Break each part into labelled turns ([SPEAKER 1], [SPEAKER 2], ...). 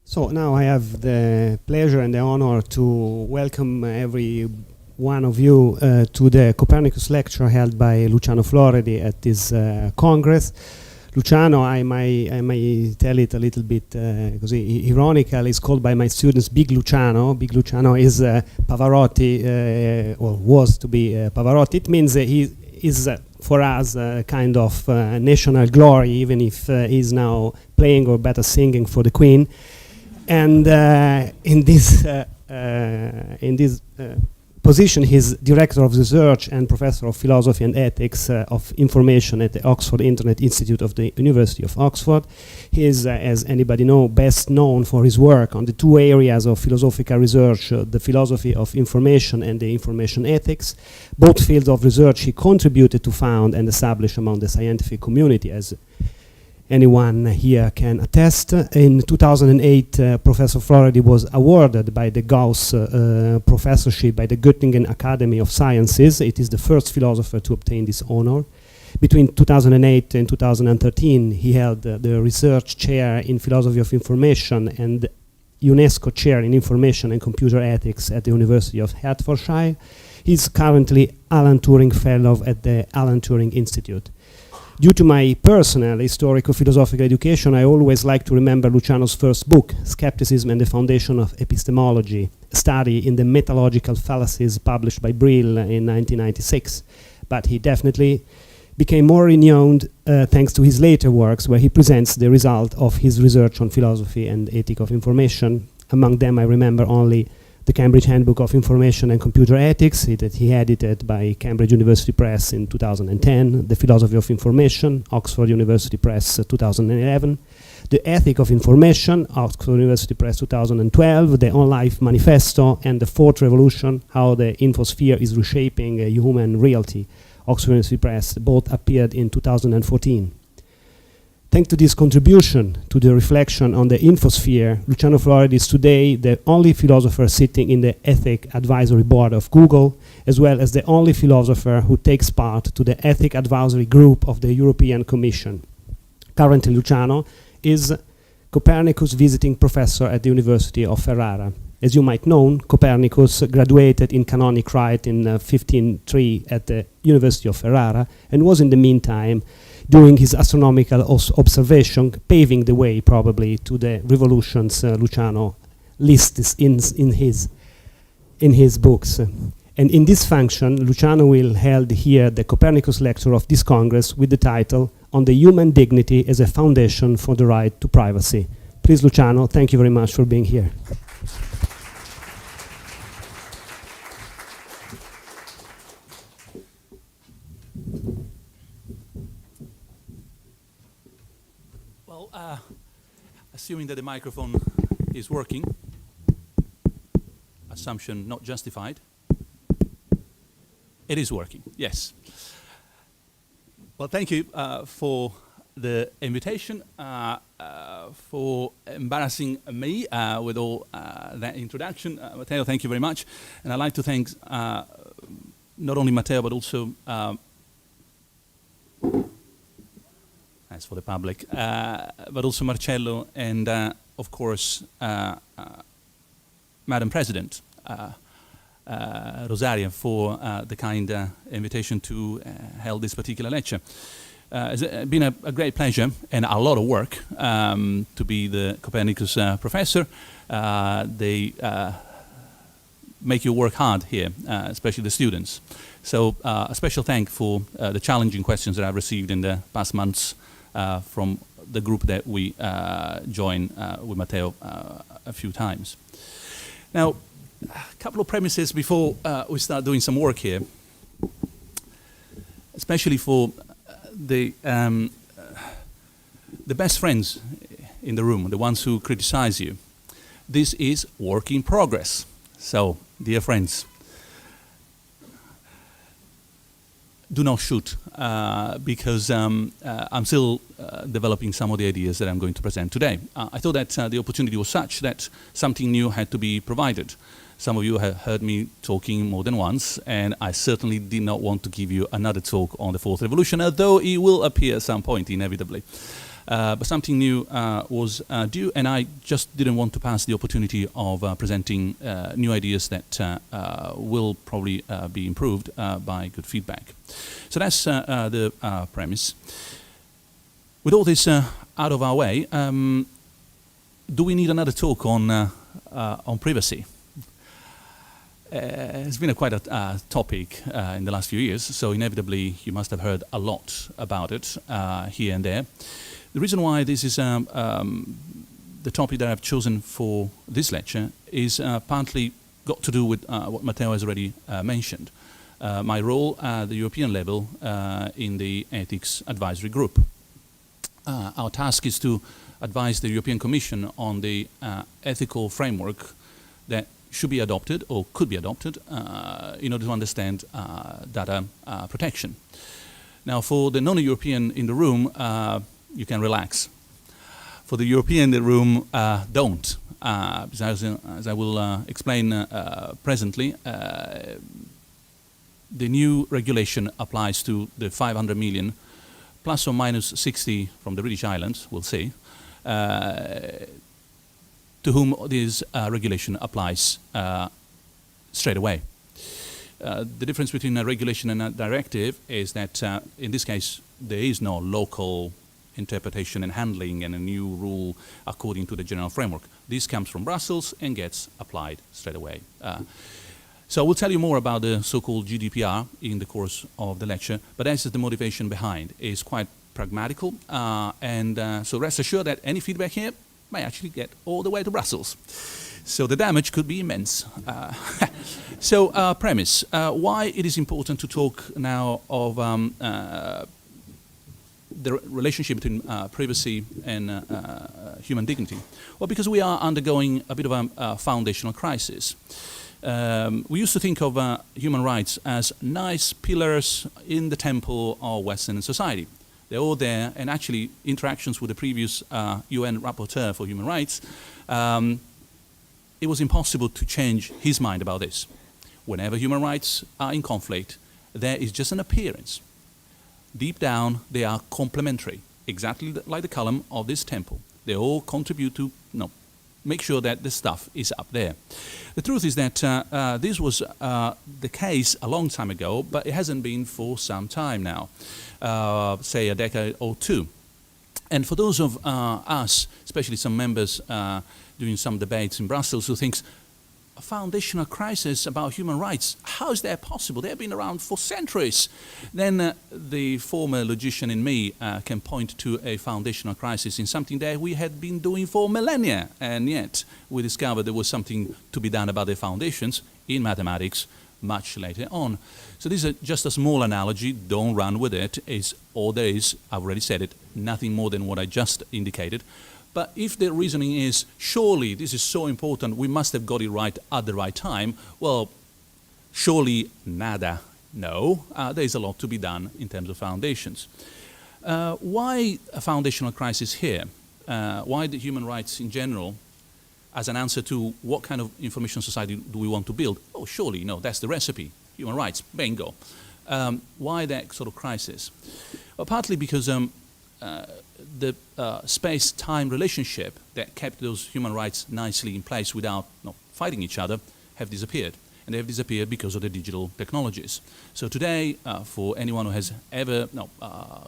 [SPEAKER 1] So now I have the pleasure and the honor to welcome every one of you to the Copernicus lecture held by Luciano Floridi at this Congress. Luciano, I may tell it a little bit because ironical, is called by my students Big Luciano. Big Luciano is Pavarotti, or was to be Pavarotti. It means he is for us kind of national glory, even if he's now playing or better singing for the Queen. And in this position, he's director of research and professor of philosophy and ethics of information at the Oxford Internet Institute of the University of Oxford. He is, as anybody knows, best known for his work on the two areas of philosophical research, the philosophy of information and the information ethics. Both fields of research he contributed to found and establish among the scientific community, as anyone here can attest. In 2008, Professor Floridi was awarded by the Gauss professorship by the Göttingen Academy of Sciences. It is the first philosopher to obtain this honor. Between 2008 and 2013, he held the research chair in philosophy of information and UNESCO chair in information and computer ethics at the University of Hertfordshire. He's currently Alan Turing Fellow at the Alan Turing Institute. Due to my personal historico-philosophical education, I always like to remember Luciano's first book, Skepticism and the Foundation of Epistemology, a study in the metalogical fallacies published by Brill in 1996. But he definitely became more renowned thanks to his later works, where he presents the result of his research on philosophy and ethic of information. Among them, I remember only the Cambridge Handbook of Information and Computer Ethics that he edited by Cambridge University Press in 2010, the Philosophy of Information, Oxford University Press 2011, the Ethic of Information, Oxford University Press 2012, the On Life Manifesto, and the Fourth Revolution, How the Infosphere is Reshaping Human Reality, Oxford University Press, both appeared in 2014. Thanks to this contribution to the reflection on the infosphere, Luciano Floridi is today the only philosopher sitting in the Ethic Advisory Board of Google, as well as the only philosopher who takes part to the Ethic Advisory Group of the European Commission. Currently, Luciano is Copernicus visiting professor at the University of Ferrara. As you might know, Copernicus graduated in canonic right in 1503 at the University of Ferrara and was in the meantime doing his astronomical observation, paving the way probably to the revolutions Luciano lists in his books. And in this function, Luciano will hold here the Copernicus lecture of this Congress with the title On the Human Dignity as a Foundation for the Right to Privacy. Please, Luciano, thank you very much for being here.
[SPEAKER 2] Assuming that the microphone is working, assumption not justified, it is working, yes. Well, thank you for the invitation, for embarrassing me with all that introduction. Matteo, thank you very much. And I'd like to thank not only Matteo, but also as for the public, but also Marcello and, of course, Madam President Rosaria for the kind invitation to hold this particular lecture. It's been a great pleasure and a lot of work to be the Copernicus professor. They make you work hard here, especially the students. So a special thank for the challenging questions that I've received in the past months from the group that we joined with Matteo a few times. Now, a couple of premises before we start doing some work here, especially for the best friends in the room, the ones who criticize you. This is work in progress. So, dear friends, do not shoot, because I'm still developing some of the ideas that I'm going to present today. I thought that the opportunity was such that something new had to be provided. Some of you have heard me talking more than once, and I certainly did not want to give you another talk on the Fourth Revolution, although it will appear at some point, inevitably. But something new was due, and I just didn't want to pass the opportunity of presenting new ideas that will probably be improved by good feedback. So that's the premise. With all this out of our way, do we need another talk on privacy? It's been quite a topic in the last few years, so inevitably you must have heard a lot about it here and there. The reason why this is the topic that I've chosen for this lecture is partly got to do with what Matteo has already mentioned. My role at the European level in the Ethics Advisory Group. Our task is to advise the European Commission on the ethical framework that should be adopted or could be adopted in order to understand data protection. Now, for the non-European in the room, you can relax. For the European in the room, don't. As I will explain presently, the new regulation applies to the 500 million, plus or minus 60 from the British Islands, we'll see, to whom this regulation applies straight away. The difference between a regulation and a directive is that in this case there is no local interpretation and handling and a new rule according to the general framework. This comes from Brussels and gets applied straight away. So we'll tell you more about the so-called GDPR in the course of the lecture, but as is the motivation behind is quite pragmatical, and so rest assured that any feedback here may actually get all the way to Brussels. So the damage could be immense. So premise, why it is important to talk now of the relationship between privacy and human dignity? Well, because we are undergoing a bit of a foundational crisis. We used to think of human rights as nice pillars in the temple of Western society. They're all there, and actually interactions with the previous UN rapporteur for human rights, it was impossible to change his mind about this. Whenever human rights are in conflict, there is just an appearance. Deep down, they are complementary, exactly like the column of this temple. They all contribute to make sure that the stuff is up there. The truth is that this was the case a long time ago, but it hasn't been for some time now, say a decade or two. And for those of us, especially some members doing some debates in Brussels, who thinks a foundational crisis about human rights, how is that possible? They have been around for centuries. Then the former logician in me can point to a foundational crisis in something that we had been doing for millennia, and yet we discovered there was something to be done about the foundations in mathematics much later on. So this is just a small analogy, don't run with it. It's all there is, I've already said it, nothing more than what I just indicated. But if the reasoning is, surely this is so important, we must have got it right at the right time, well, surely nada. No, there is a lot to be done in terms of foundations. Why a foundational crisis here? Why the human rights in general as an answer to what kind of information society do we want to build? Oh, surely, no, that's the recipe. Human rights, bingo. Why that sort of crisis? Well, partly because the space-time relationship that kept those human rights nicely in place without fighting each other have disappeared. And they have disappeared because of the digital technologies. So today, for anyone who has ever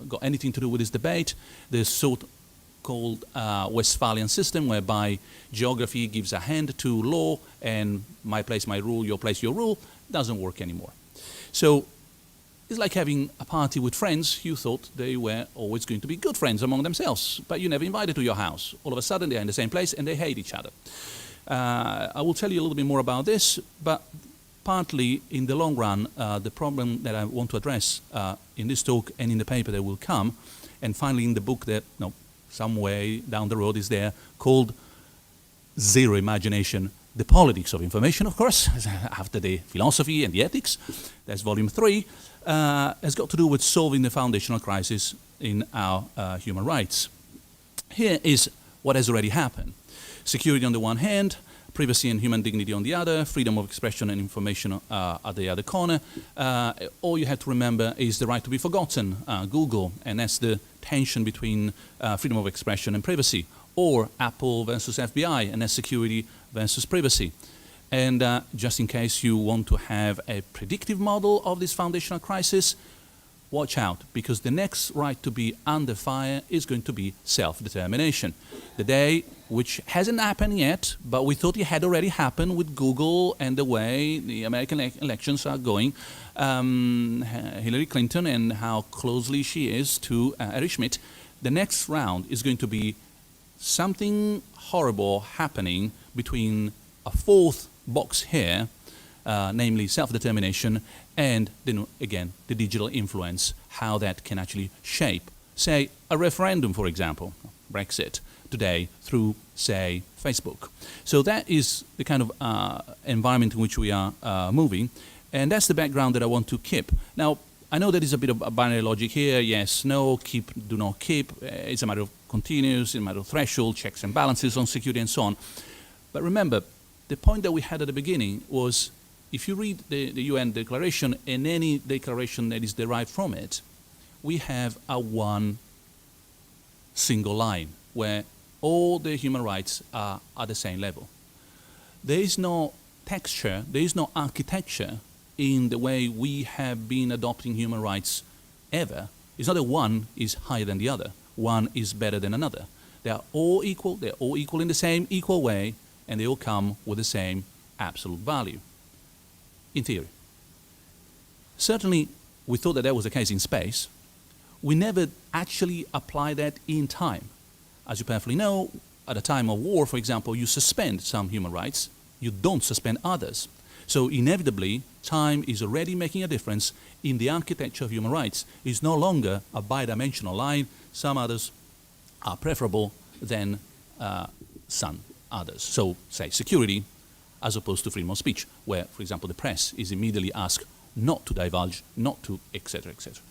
[SPEAKER 2] got anything to do with this debate, the so-called Westphalian system, whereby geography gives a hand to law and my place, my rule, your place, your rule, doesn't work anymore. So it's like having a party with friends. You thought they were always going to be good friends among themselves, but you never invited to your house. All of a sudden, they're in the same place and they hate each other. I will tell you a little bit more about this, but partly in the long run, the problem that I want to address in this talk and in the paper that will come, and finally in the book that some way down the road is there, called Zero Imagination, the Politics of Information, of course, after the philosophy and the ethics. That's volume 3, has got to do with solving the foundational crisis in our human rights. Here is what has already happened. Security on the one hand, privacy and human dignity on the other, freedom of expression and information at the other corner. All you have to remember is the right to be forgotten, Google, and that's the tension between freedom of expression and privacy, or Apple versus FBI and security versus privacy. And just in case you want to have a predictive model of this foundational crisis, watch out, because the next right to be under fire is going to be self-determination. The day, which hasn't happened yet, but we thought it had already happened with Google and the way the American elections are going, Hillary Clinton and how closely she is to Eric Schmidt. The next round is going to be something horrible happening between a fourth box here, namely self-determination, and then again the digital influence, how that can actually shape, say, a referendum, for example, Brexit, today through, say, Facebook. So that is the kind of environment in which we are moving, and that's the background that I want to keep. Now, I know there is a bit of a binary logic here, yes, no, keep, do not keep. It's a matter of continuous, it's a matter of threshold, checks and balances on security and so on. But remember, the point that we had at the beginning was, if you read the UN declaration and any declaration that is derived from it, we have a one single line where all the human rights are at the same level. There is no texture, there is no architecture in the way we have been adopting human rights ever. It's not that one is higher than the other, one is better than another. They are all equal in the same equal way, and they all come with the same absolute value. In theory. Certainly, we thought that that was the case in space. We never actually applied that in time. As you perfectly know, at a time of war, for example, you suspend some human rights, you don't suspend others. So inevitably, time is already making a difference in the architecture of human rights. It's no longer a bidimensional line. Some others are preferable than some others. So, say, security, as opposed to freedom of speech, where, for example, the press is immediately asked not to divulge, not to, etc., etc.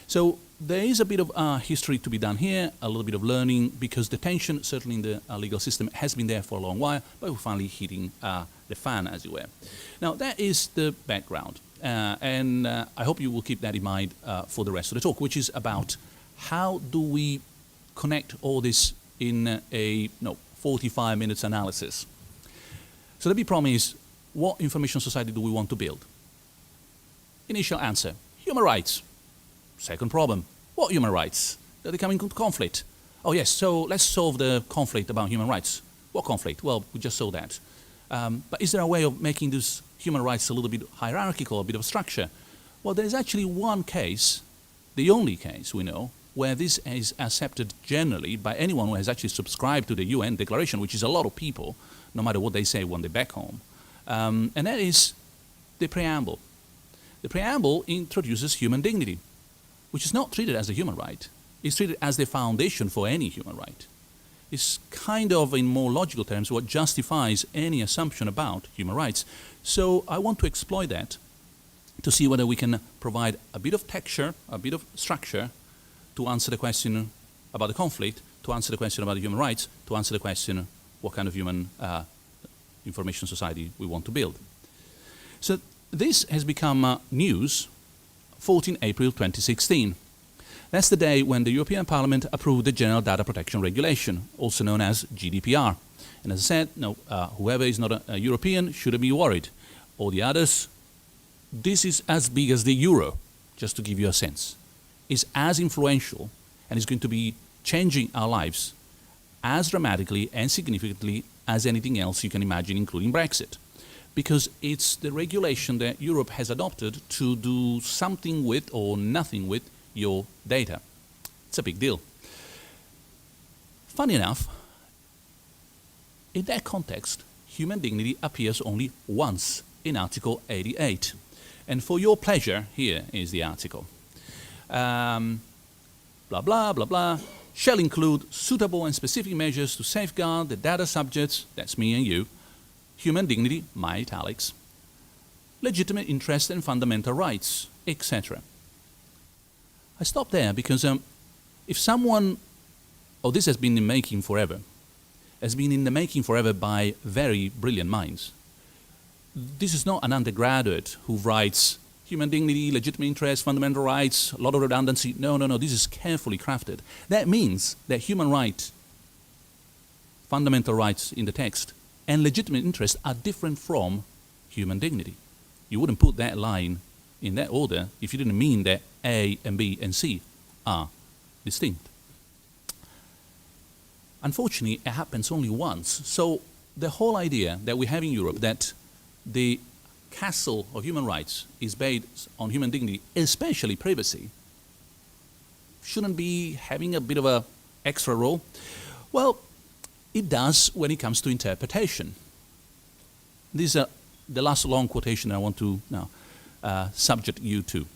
[SPEAKER 2] So there is a bit of history to be done here, a little bit of learning, because the tension, certainly in the legal system, has been there for a long while, but we're finally hitting the fan, as it were. Now, that is the background, and I hope you will keep that in mind for the rest of the talk, which is about how do we connect all this in a 45 minutes analysis. So the big problem is, what information society do we want to build? Initial answer, human rights. Second problem, what human rights? They're coming into conflict. Oh yes, so let's solve the conflict about human rights. What conflict? Well, we just saw that. But is there a way of making these human rights a little bit hierarchical, a bit of structure? Well, there is actually one case, the only case we know, where this is accepted generally by anyone who has actually subscribed to the UN Declaration, which is a lot of people, no matter what they say when they're back home. And that is the preamble. The preamble introduces human dignity, which is not treated as a human right. It's treated as the foundation for any human right. It's kind of, in more logical terms, what justifies any assumption about human rights. So I want to exploit that to see whether we can provide a bit of texture, a bit of structure, to answer the question about the conflict, to answer the question about the human rights, to answer the question what kind of human information society we want to build. So this has become news 14 April 2016. That's the day when the European Parliament approved the General Data Protection Regulation, also known as GDPR. And as I said, whoever is not a European shouldn't be worried. All the others, this is as big as the euro, just to give you a sense. Is as influential and is going to be changing our lives as dramatically and significantly as anything else you can imagine, including Brexit. Because it's the regulation that Europe has adopted to do something with or nothing with your data. It's a big deal. Funny enough, in that context, human dignity appears only once in Article 88. And for your pleasure, here is the article. Blah, blah, blah, blah, shall include suitable and specific measures to safeguard the data subjects, that's me and you, human dignity, my italics, legitimate interest and fundamental rights, etc. I stop there because if someone, this has been in the making forever, has been in the making forever by very brilliant minds. This is not an undergraduate who writes human dignity, legitimate interest, fundamental rights, a lot of redundancy. No, this is carefully crafted. That means that human rights, fundamental rights in the text, and legitimate interest are different from human dignity. You wouldn't put that line in that order if you didn't mean that A and B and C are distinct. Unfortunately, it happens only once. So the whole idea that we have in Europe that the castle of human rights is based on human dignity, especially privacy, shouldn't be having a bit of an extra role. Well, it does when it comes to interpretation. This is the last long quotation I want to now subject you to.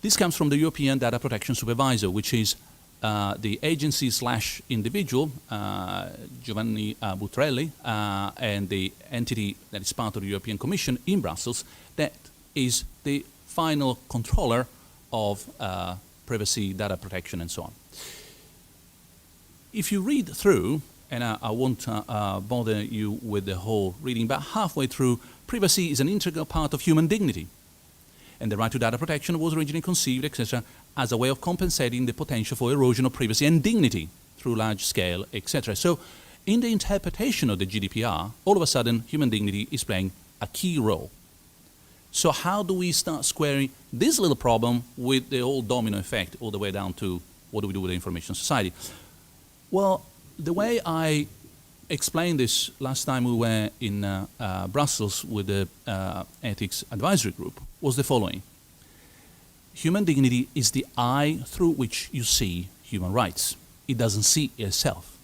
[SPEAKER 2] This comes from the European Data Protection Supervisor, which is the agency / individual, Giovanni Butrelli, and the entity that is part of the European Commission in Brussels, that is the final controller of privacy, data protection, and so on. If you read through, and I won't bother you with the whole reading, but halfway through, privacy is an integral part of human dignity. And the right to data protection was originally conceived, etc., as a way of compensating the potential for erosion of privacy and dignity through large scale, etc. So in the interpretation of the GDPR, all of a sudden, human dignity is playing a key role. So how do we start squaring this little problem with the whole domino effect all the way down to what do we do with the information society? Well, the way I explained this last time we were in Brussels with the Ethics Advisory Group was the following. Human dignity is the eye through which you see human rights. It doesn't see itself.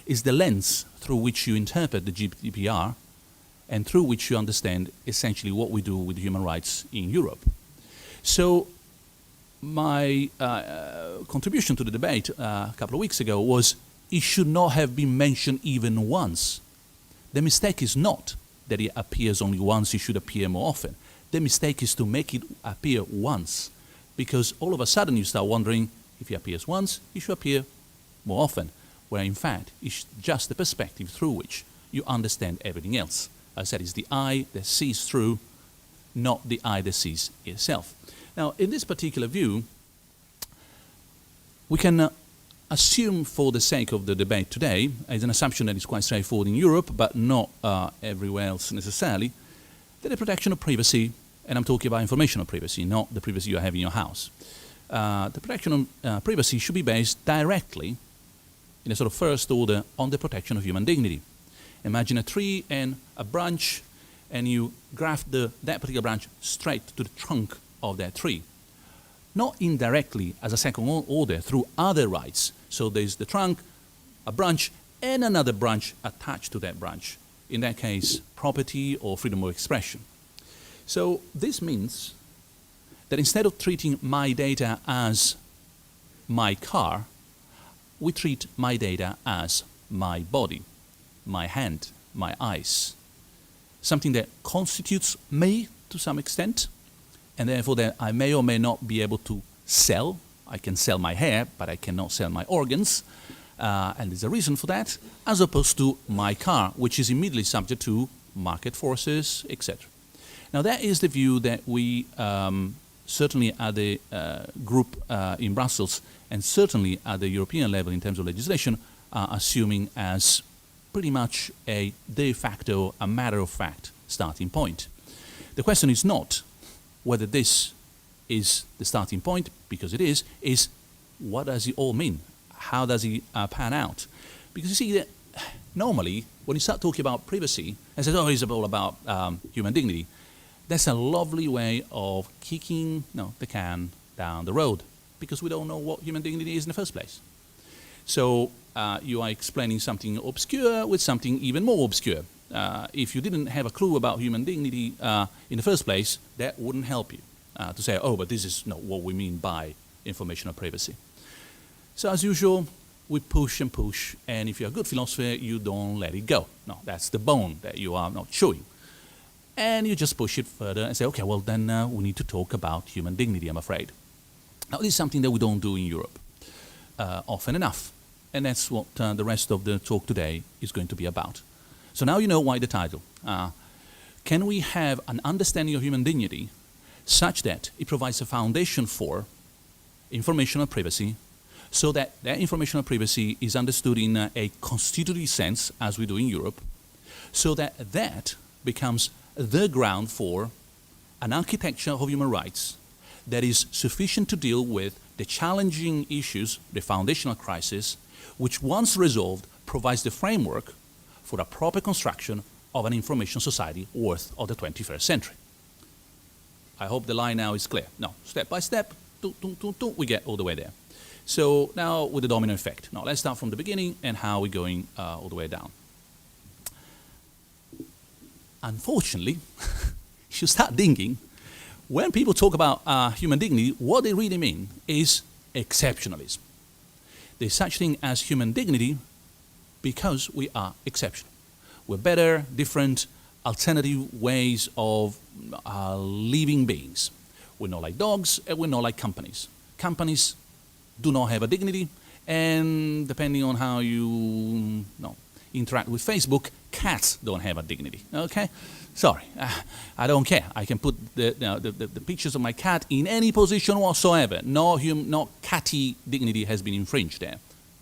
[SPEAKER 2] It's the lens through which you interpret the GDPR and through which you understand essentially what we do with human rights in Europe. So my contribution to the debate a couple of weeks ago was it should not have been mentioned even once. The mistake is not that it appears only once, it should appear more often. The mistake is to make it appear once, because all of a sudden you start wondering, if it appears once, it should appear more often, where in fact it's just the perspective through which you understand everything else. As I said, it's the eye that sees through, not the eye that sees itself. Now, in this particular view, we can assume for the sake of the debate today, as an assumption that is quite straightforward in Europe, but not everywhere else necessarily, that the protection of privacy, and I'm talking about informational privacy, not the privacy you have in your house, the protection of privacy should be based directly, in a sort of first order, on the protection of human dignity. Imagine a tree and a branch, and you graft that particular branch straight to the trunk of that tree. Not indirectly as a second order through other rights. So there's the trunk, a branch, and another branch attached to that branch. In that case, property or freedom of expression. So this means that instead of treating my data as my car, we treat my data as my body, my hand, my eyes. Something that constitutes me to some extent, and therefore that I may or may not be able to sell. I can sell my hair, but I cannot sell my organs, and there's a reason for that, as opposed to my car, which is immediately subject to market forces, etc. Now that is the view that we certainly at the group in Brussels, and certainly at the European level in terms of legislation, are assuming as pretty much a de facto, a matter of fact starting point. The question is not whether this is the starting point, because it is what does it all mean? How does it pan out? Because you see, that normally, when you start talking about privacy, and say, oh, it's all about human dignity, that's a lovely way of kicking the can down the road, because we don't know what human dignity is in the first place. So you are explaining something obscure with something even more obscure. If you didn't have a clue about human dignity in the first place, that wouldn't help you to say, oh, but this is not what we mean by informational privacy. So as usual, we push and push, and if you're a good philosopher, you don't let it go. No, that's the bone that you are not chewing. And you just push it further and say, okay, well then we need to talk about human dignity, I'm afraid. Now this is something that we don't do in Europe often enough, and that's what the rest of the talk today is going to be about. So now you know why the title. Can we have an understanding of human dignity such that it provides a foundation for informational privacy, so that that informational privacy is understood in a constitutive sense, as we do in Europe, so that that becomes the ground for an architecture of human rights that is sufficient to deal with the challenging issues, the foundational crisis, which once resolved provides the framework for a proper construction of an information society worth of the 21st century. I hope the line now is clear. Now, step by step, we get all the way there. So now with the domino effect. Now let's start from the beginning and how we're going all the way down. Unfortunately, if you start thinking, when people talk about human dignity, what they really mean is exceptionalism. There's such thing as human dignity because we are exceptional. We're better, different, alternative ways of living beings. We're not like dogs, and we're not like companies. Companies do not have a dignity, and depending on how you interact with Facebook, cats don't have a dignity, okay? Sorry, I don't care. I can put the pictures of my cat in any position whatsoever. No catty dignity has been infringed there.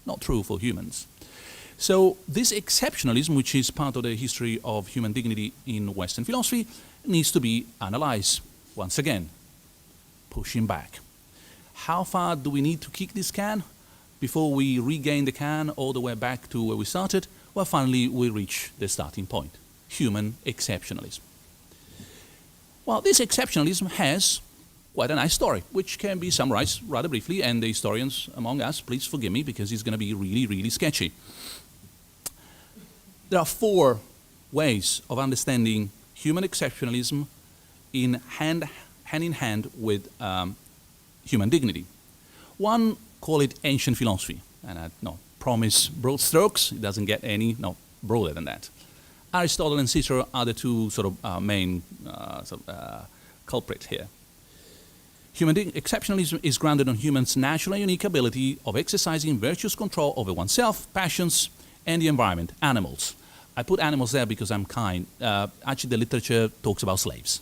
[SPEAKER 2] Not true for humans. So this exceptionalism, which is part of the history of human dignity in Western philosophy, needs to be analyzed. Once again, pushing back. How far do we need to kick this can before we regain the can all the way back to where we started? Well, finally, we reach the starting point, human exceptionalism. Well, this exceptionalism has quite a nice story, which can be summarized rather briefly, and the historians among us, please forgive me, because it's going to be really, really sketchy. There are 4 ways of understanding human exceptionalism hand in hand with human dignity. One, call it ancient philosophy, and I promise broad strokes, it doesn't get any broader than that. Aristotle and Cicero are the 2 sort of main culprits here. Human exceptionalism is grounded on humans' natural and unique ability of exercising virtuous control over oneself, passions, and the environment, animals. I put animals there because I'm kind. Actually, the literature talks about slaves.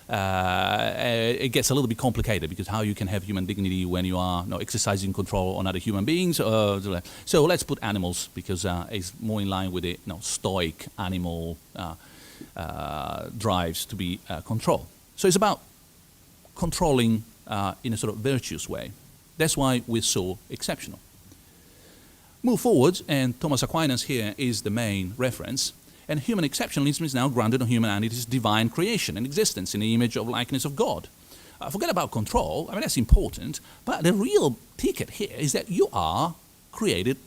[SPEAKER 2] It gets a little bit complicated because how you can have human dignity when you are exercising control on other human beings. So let's put animals because it's more in line with the stoic animal drives to be control. So it's about controlling in a sort of virtuous way. That's why we're so exceptional. Move forward, and Thomas Aquinas here is the main reference, and human exceptionalism is now grounded on humanity's divine creation and existence in the image of likeness of God. Forget about control, I mean that's important, but the real ticket here is that you are created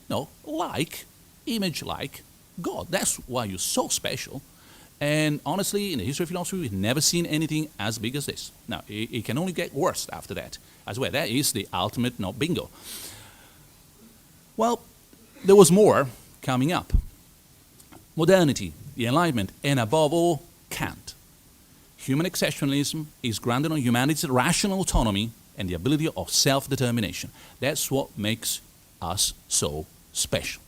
[SPEAKER 2] image like God. That's why you're so special. And honestly, in the history of philosophy, we've never seen anything as big as this. Now, it can only get worse after that. I swear, that is the ultimate bingo. Well, there was more coming up. Modernity, the Enlightenment, and above all, Kant. Human exceptionalism is grounded on humanity's rational autonomy and the ability of self-determination. That's what makes us so special.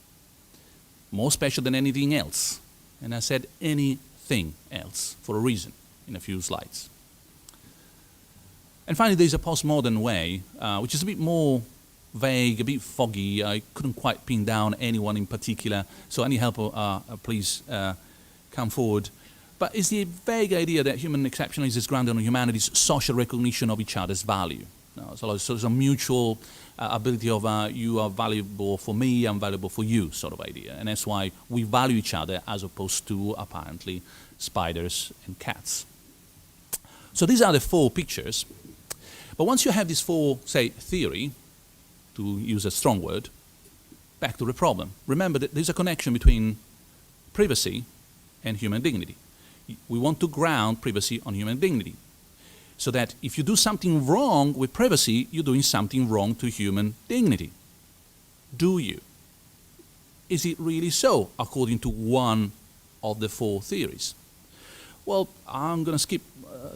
[SPEAKER 2] More special than anything else. And I said anything else for a reason in a few slides. And finally, there's a postmodern way, which is a bit more vague, a bit foggy. I couldn't quite pin down anyone in particular, so any help, please come forward. But it's the vague idea that human exceptionalism is grounded on humanity's social recognition of each other's value. So there's a mutual ability of you are valuable for me, I'm valuable for you sort of idea. And that's why we value each other as opposed to, apparently, spiders and cats. So these are the 4 pictures. But once you have these 4, say, theory, to use a strong word, back to the problem. Remember that there's a connection between privacy and human dignity. We want to ground privacy on human dignity. So that if you do something wrong with privacy, you're doing something wrong to human dignity. Do you? Is it really so, according to one of the 4 theories? Well, I'm going to skip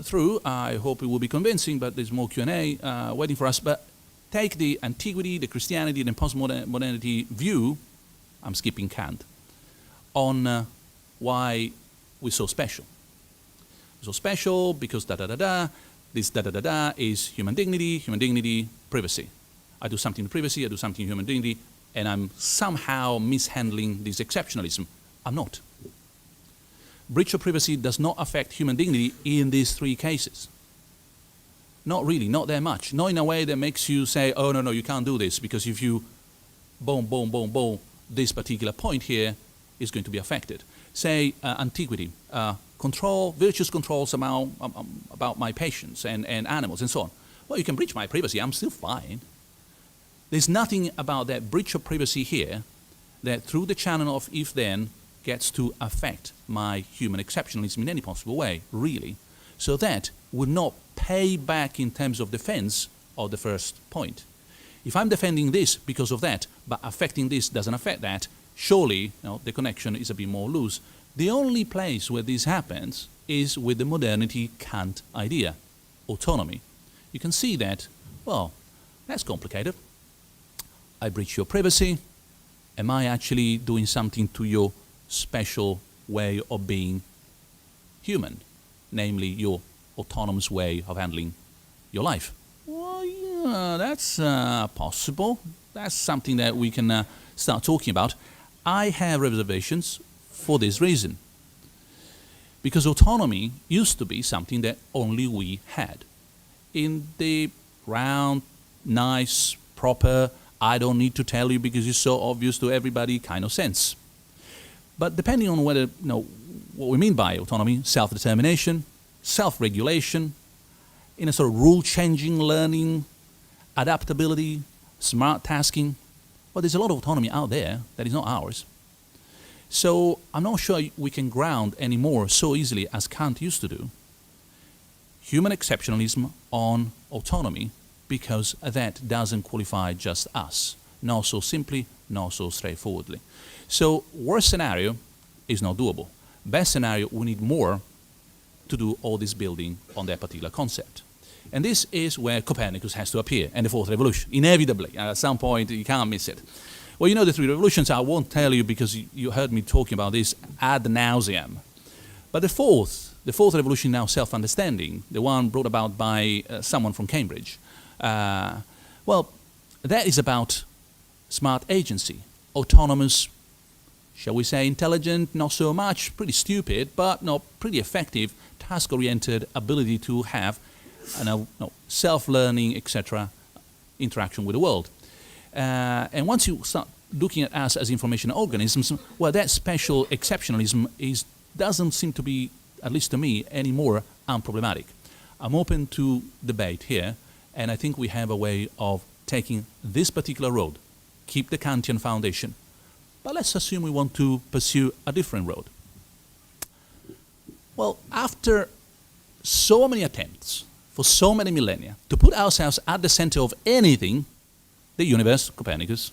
[SPEAKER 2] through. I hope it will be convincing, but there's more Q&A waiting for us. But take the antiquity, the Christianity, and postmodernity view, I'm skipping Kant, on why we're so special. So special because this da-da-da-da is human dignity, privacy. I do something in privacy, I do something in human dignity, and I'm somehow mishandling this exceptionalism. I'm not. Breach of privacy does not affect human dignity in these three cases. Not really, not that much. Not in a way that makes you say, oh, no, you can't do this, because if you boom, this particular point here is going to be affected. Say, antiquity, virtuous controls about my patients and animals and so on. Well, you can breach my privacy, I'm still fine. There's nothing about that breach of privacy here that through the channel of if-then gets to affect my human exceptionalism in any possible way, really. So that would not pay back in terms of defense of the first point. If I'm defending this because of that, but affecting this doesn't affect that, surely the connection is a bit more loose. The only place where this happens is with the modernity Kant idea, autonomy. You can see that, well, that's complicated. I breach your privacy. Am I actually doing something to your special way of being human, namely your autonomous way of handling your life? Well, yeah, that's possible. That's something that we can start talking about. I have reservations for this reason. Because autonomy used to be something that only we had. In the round, nice, proper, I don't need to tell you because it's so obvious to everybody kind of sense. But depending on whether, what we mean by autonomy, self-determination, self-regulation, in a sort of rule-changing learning, adaptability, smart tasking, well, there's a lot of autonomy out there that is not ours. So I'm not sure we can ground anymore so easily as Kant used to do human exceptionalism on autonomy, because that doesn't qualify just us, not so simply, not so straightforwardly. So worst scenario is not doable. Best scenario, we need more to do all this building on that particular concept. And this is where Copernicus has to appear, and the fourth revolution, inevitably. At some point, you can't miss it. Well, the three revolutions, I won't tell you because you heard me talking about this ad nauseam. But the fourth revolution, now self-understanding, the one brought about by someone from Cambridge, well, that is about smart agency, autonomous, shall we say intelligent, not so much, pretty stupid, but pretty effective, task-oriented ability to have self-learning, etc., interaction with the world. And once you start looking at us as information organisms, well, that special exceptionalism doesn't seem to be, at least to me, any more unproblematic. I'm open to debate here, and I think we have a way of taking this particular road, keep the Kantian foundation, but let's assume we want to pursue a different road. Well, after so many attempts for so many millennia to put ourselves at the center of anything, the universe, Copernicus,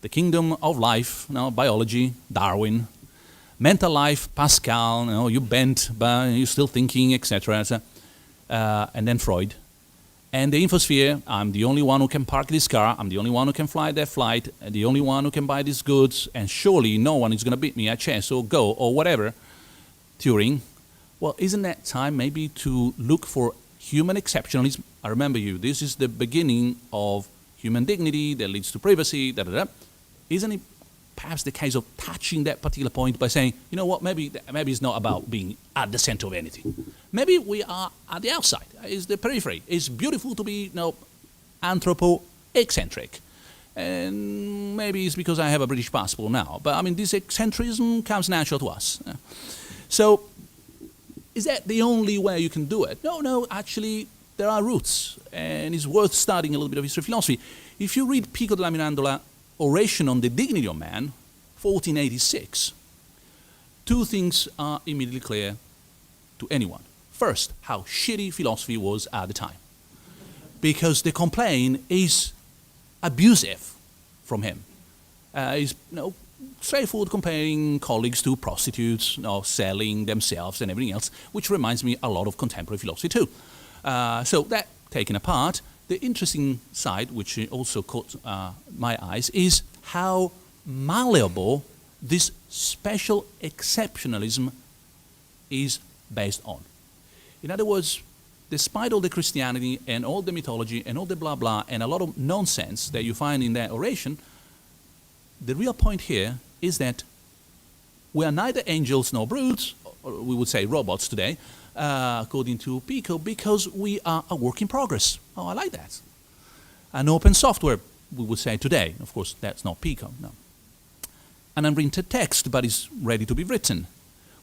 [SPEAKER 2] the kingdom of life, biology, Darwin, mental life, Pascal, you bent, but you're still thinking, etc., and then Freud. And the infosphere, I'm the only one who can park this car, I'm the only one who can fly that flight, and the only one who can buy these goods, and surely no one is going to beat me at chess or Go or whatever. Turing. Well, isn't that time maybe to look for human exceptionalism? I remember this is the beginning of human dignity that leads to privacy, Isn't it perhaps the case of touching that particular point by saying, you know what, maybe it's not about being at the center of anything. Maybe we are at the outside, it's the periphery. It's beautiful to be anthropo-eccentric. And maybe it's because I have a British passport now, but this eccentricism comes natural to us. So, is that the only way you can do it? No, actually, there are roots, and it's worth studying a little bit of history philosophy. If you read Pico della Mirandola, Oration on the Dignity of Man, 1486, two things are immediately clear to anyone. First, how shitty philosophy was at the time. Because the complaint is abusive from him. He's straightforward comparing colleagues to prostitutes, selling themselves and everything else, which reminds me a lot of contemporary philosophy too. So that taken apart, the interesting side, which also caught my eyes, is how malleable this special exceptionalism is based on. In other words, despite all the Christianity and all the mythology and all the blah blah and a lot of nonsense that you find in that oration, the real point here is that we are neither angels nor brutes, or we would say robots today, according to Pico, because we are a work in progress. Oh, I like that. An open software, we would say today. Of course, that's not Pico, no. An unprinted text, but is ready to be written.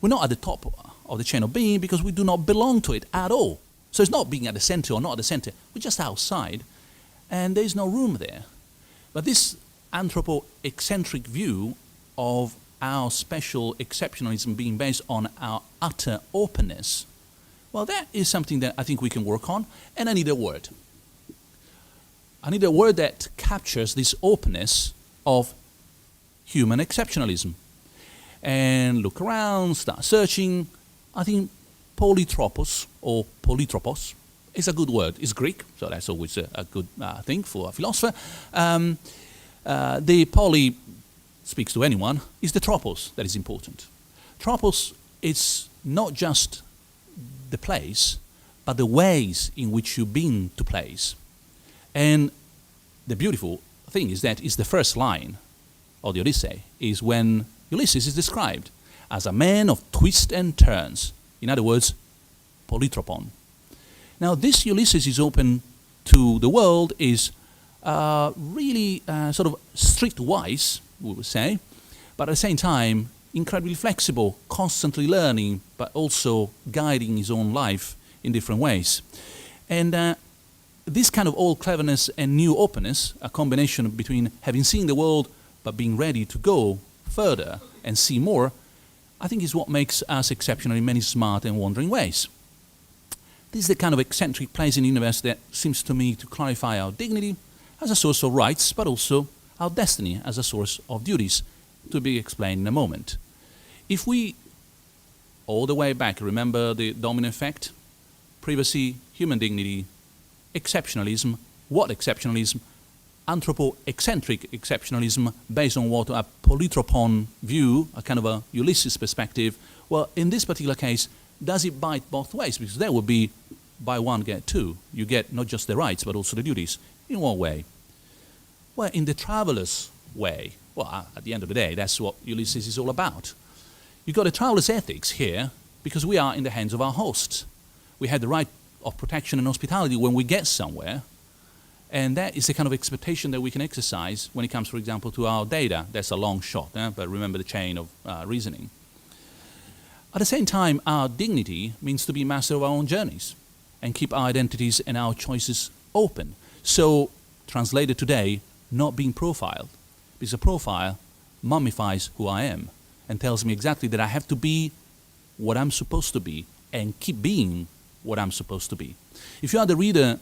[SPEAKER 2] We're not at the top of the chain of being because we do not belong to it at all. So it's not being at the center or not at the center. We're just outside, and there is no room there. But this anthropo-eccentric view of our special exceptionalism being based on our utter openness, well, that is something that I think we can work on, and I need a word. I need a word that captures this openness of human exceptionalism. And look around, start searching. I think polytropos, or polytropos, is a good word. It's Greek, so that's always a good thing for a philosopher. The poly speaks to anyone, is the tropos that is important. Tropos is not just the place, but the ways in which you've been to place. And the beautiful thing is that it's the first line of the Odyssey, is when Ulysses is described as a man of twists and turns. In other words, polytropon. Now, this Ulysses is open to the world, is really sort of streetwise, we would say, but at the same time, incredibly flexible, constantly learning, but also guiding his own life in different ways. And this kind of old cleverness and new openness, a combination between having seen the world but being ready to go further and see more, I think is what makes us exceptional in many smart and wandering ways. This is the kind of eccentric place in the universe that seems to me to clarify our dignity as a source of rights, but also our destiny as a source of duties, to be explained in a moment. If we, all the way back, remember the domino effect, privacy, human dignity, exceptionalism, what exceptionalism? Anthropo-eccentric exceptionalism based on what a polytropon view, a kind of a Ulysses perspective. Well, in this particular case, does it bite both ways? Because that would be buy one, get two. You get not just the rights, but also the duties. In what way? Well, in the traveler's way. Well, at the end of the day, that's what Ulysses is all about. You've got a traveler's ethics here because we are in the hands of our hosts. We have the right of protection and hospitality when we get somewhere. And that is the kind of expectation that we can exercise when it comes, for example, to our data. That's a long shot, but remember the chain of reasoning. At the same time, our dignity means to be master of our own journeys and keep our identities and our choices open. So, translated today, not being profiled. Because a profile mummifies who I am and tells me exactly that I have to be what I'm supposed to be and keep being what I'm supposed to be. If you are a reader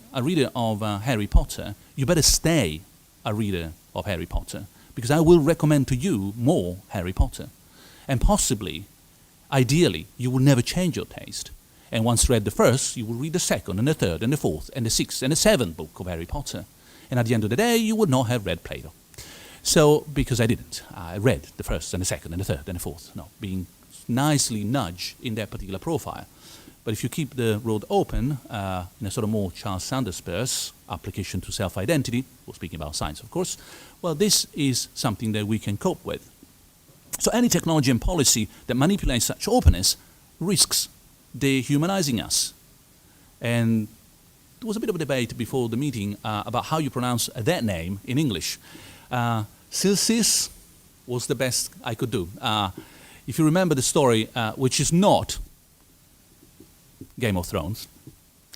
[SPEAKER 2] of Harry Potter, you better stay a reader of Harry Potter, because I will recommend to you more Harry Potter. And possibly, ideally, you will never change your taste. And once read the first, you will read the second and the third and the fourth and the sixth and the seventh book of Harry Potter. And at the end of the day, you would not have read Plato. So, because I didn't, I read the first and the second and the third and the fourth, being nicely nudged in that particular profile. But if you keep the road open in a sort of more Charles Sanders Peirce application to self-identity, we're speaking about science, of course, well, this is something that we can cope with. So any technology and policy that manipulates such openness risks dehumanizing us. And there was a bit of a debate before the meeting about how you pronounce that name in English. Silsis was the best I could do. If you remember the story, which is not Game of Thrones,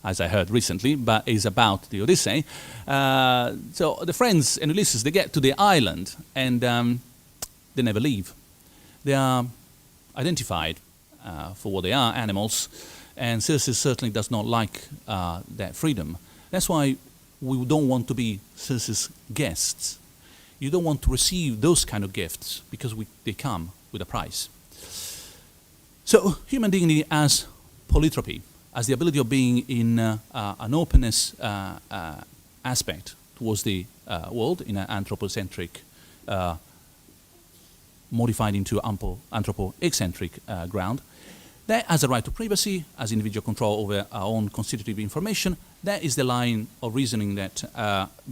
[SPEAKER 2] as I heard recently, but is about the Odyssey. So the friends and Ulysses, they get to the island and they never leave. They are identified for what they are, animals, and Circe certainly does not like that freedom. That's why we don't want to be Circe's guests. You don't want to receive those kind of gifts because they come with a price. So human dignity as polytropy, as the ability of being in an openness aspect towards the world in an anthropocentric, modified into anthropo-eccentric ground, That has a right to privacy, has individual control over our own constitutive information. That is the line of reasoning that,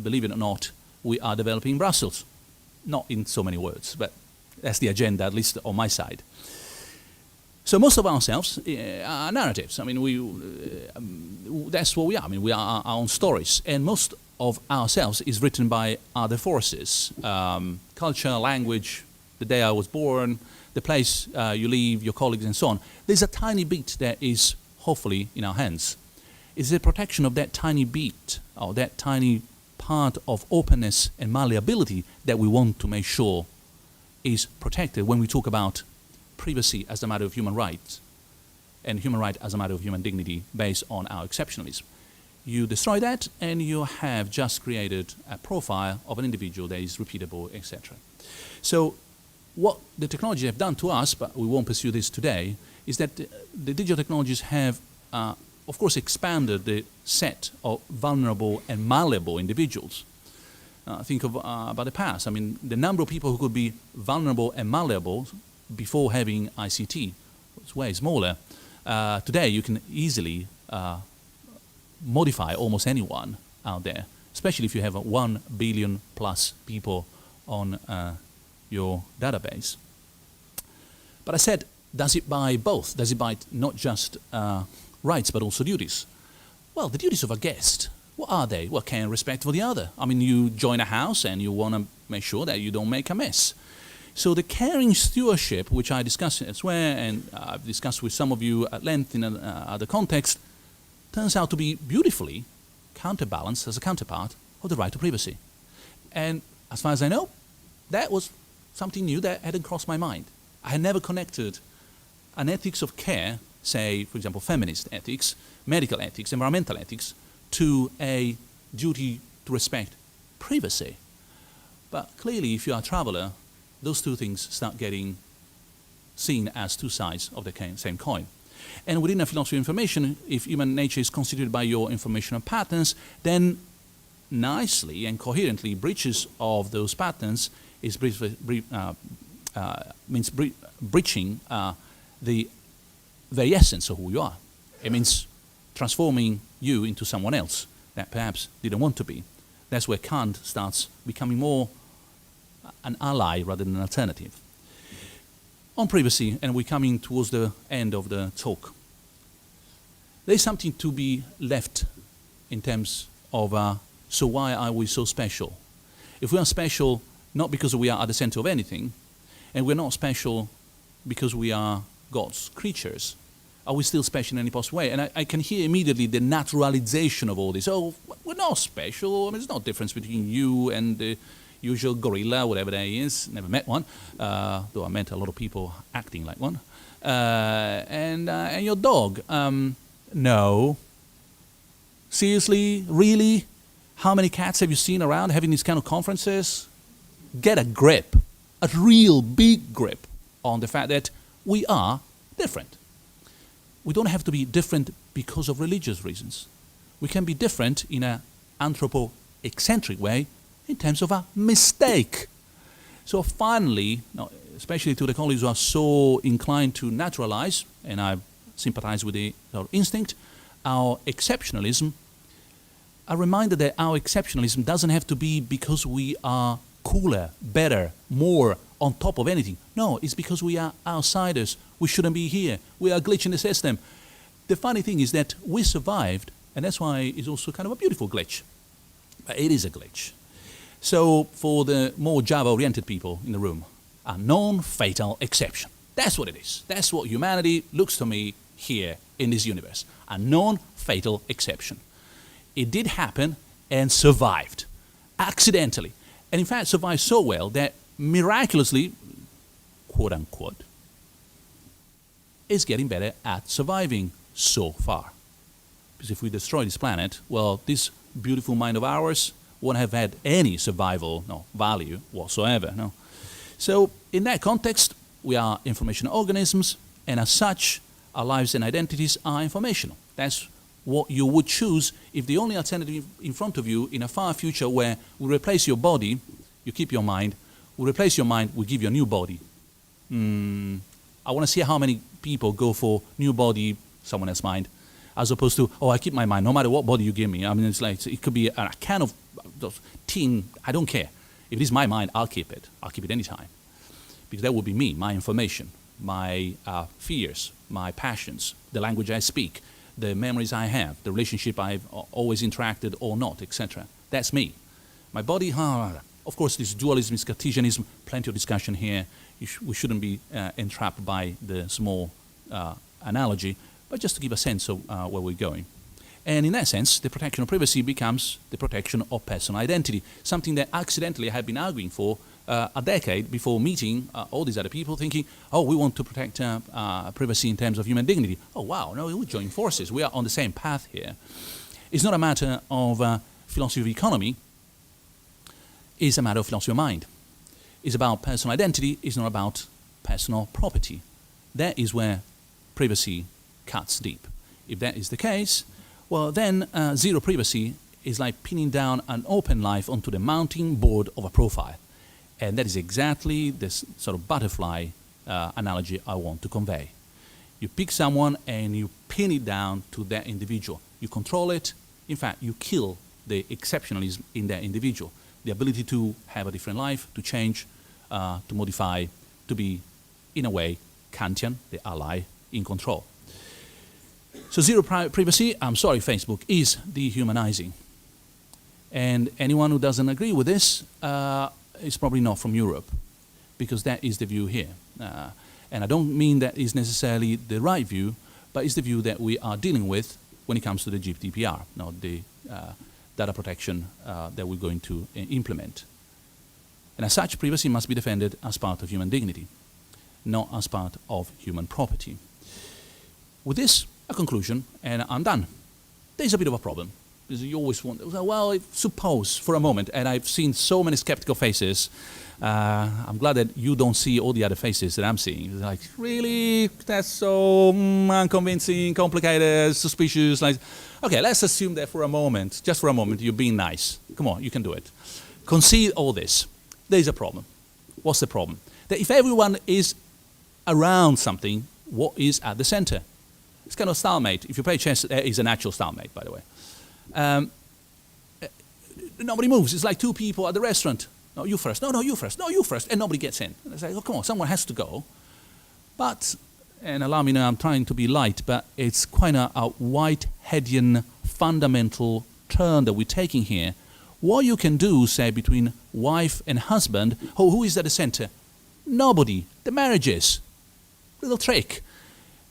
[SPEAKER 2] believe it or not, we are developing in Brussels. Not in so many words, but that's the agenda, at least on my side. So most of ourselves are narratives. I mean, that's what we are. I mean, we are our own stories. And most of ourselves is written by other forces. Culture, language, the day I was born, the place you live, your colleagues, and so on. There's a tiny bit that is hopefully in our hands. It's the protection of that tiny bit, or that tiny part of openness and malleability that we want to make sure is protected when we talk about privacy as a matter of human rights and human right as a matter of human dignity based on our exceptionalism. You destroy that and you have just created a profile of an individual that is repeatable, etc. So what the technology have done to us, but we won't pursue this today, is that the digital technologies have, of course, expanded the set of vulnerable and malleable individuals. Think about the past. I mean, the number of people who could be vulnerable and malleable before having ICT was way smaller. Today, you can easily modify almost anyone out there, especially if you have 1 billion plus people on your database. But I said, does it buy both? Does it buy not just rights but also duties? Well, the duties of a guest, what are they? Well, care and respect for the other. I mean, you join a house and you want to make sure that you don't make a mess. So the caring stewardship, which I discussed elsewhere and I've discussed with some of you at length in other context, turns out to be beautifully counterbalanced as a counterpart of the right to privacy. And as far as I know, that was something new that hadn't crossed my mind. I had never connected an ethics of care, say, for example, feminist ethics, medical ethics, environmental ethics, to a duty to respect privacy. But clearly, if you are a traveler, those two things start getting seen as two sides of the same coin. And within a philosophy of information, if human nature is constituted by your informational patterns, then nicely and coherently, breaches of those patterns is means breaching the very essence of who you are. It means transforming you into someone else that perhaps didn't want to be. That's where Kant starts becoming more an ally rather than an alternative. On privacy, and we're coming towards the end of the talk, there's something to be left in terms of so why are we so special? If we are special, not because we are at the center of anything, and we're not special because we are God's creatures, are we still special in any possible way? And I can hear immediately the naturalization of all this. Oh, we're not special. I mean, there's no difference between you and the usual gorilla, whatever that is. Never met one, though I met a lot of people acting like one. And your dog. No. Seriously? Really? How many cats have you seen around having these kind of conferences? Get a grip, a real big grip on the fact that we are different. We don't have to be different because of religious reasons. We can be different in an anthropo-eccentric way in terms of a mistake. So finally, especially to the colleagues who are so inclined to naturalize, and I sympathize with the instinct, our exceptionalism, a reminder that our exceptionalism doesn't have to be because we are cooler, better, more on top of anything. No, it's because we are outsiders. We shouldn't be here. We are a glitch in the system. The funny thing is that we survived, and that's why it's also kind of a beautiful glitch. But it is a glitch. So for the more Java-oriented people in the room, a non-fatal exception. That's what it is. That's what humanity looks to me here in this universe. A non-fatal exception. It did happen and survived, accidentally. And in fact survived so well that miraculously, quote-unquote, is getting better at surviving so far. Because if we destroy this planet, well, this beautiful mind of ours won't have had any survival value whatsoever. No. So in that context, we are informational organisms, and as such, our lives and identities are informational. That's what you would choose if the only alternative in front of you in a far future where we replace your body, you keep your mind, we replace your mind, we give you a new body. I want to see how many people go for new body, someone else's mind, as opposed to, oh, I keep my mind, no matter what body you give me. I mean, it's like, it could be a can of tin, I don't care. If it is my mind, I'll keep it. I'll keep it anytime. Because that will be me, my information, my fears, my passions, the language I speak, the memories I have, the relationship I've always interacted or not, etc. That's me. My body, of course, this dualism is Cartesianism, plenty of discussion here. We shouldn't be entrapped by the small analogy, but just to give a sense of where we're going. And in that sense, the protection of privacy becomes the protection of personal identity, something that accidentally I have been arguing for a decade before meeting all these other people, thinking, oh, we want to protect privacy in terms of human dignity. Oh, wow, no, we join forces. We are on the same path here. It's not a matter of philosophy of economy. It's a matter of philosophy of mind. It's about personal identity. It's not about personal property. That is where privacy cuts deep. If that is the case, well, then zero privacy is like pinning down an open life onto the mounting board of a profile. And that is exactly this sort of butterfly analogy I want to convey. You pick someone and you pin it down to that individual. You control it. In fact, you kill the exceptionalism in that individual. The ability to have a different life, to change, to modify, to be, in a way, Kantian, the ally, in control. So zero privacy, I'm sorry, Facebook, is dehumanizing. And anyone who doesn't agree with this is probably not from Europe, because that is the view here. And I don't mean that is necessarily the right view, but it's the view that we are dealing with when it comes to the GDPR, the data protection that we're going to implement. And as such, privacy must be defended as part of human dignity, not as part of human property. With this, a conclusion, and I'm done. There's a bit of a problem, because you always want, well, suppose for a moment, and I've seen so many skeptical faces. I'm glad that you don't see all the other faces that I'm seeing. It's like, really? That's so unconvincing, complicated, suspicious. Like, okay, let's assume that for a moment, just for a moment, you're being nice. Come on, you can do it. Concede all this. There's a problem. What's the problem? That if everyone is around something, what is at the center? It's kind of stalemate. If you play chess, there is a natural stalemate, by the way. Nobody moves. It's like two people at the restaurant. No, you first. No, you first. No, you first. And nobody gets in. And it's like, oh, come on, someone has to go. But, and allow me now, I'm trying to be light, but it's quite a Whiteheadian fundamental turn that we're taking here. What you can do, say, between wife and husband, who is at the center? Nobody. The marriage is. Little trick.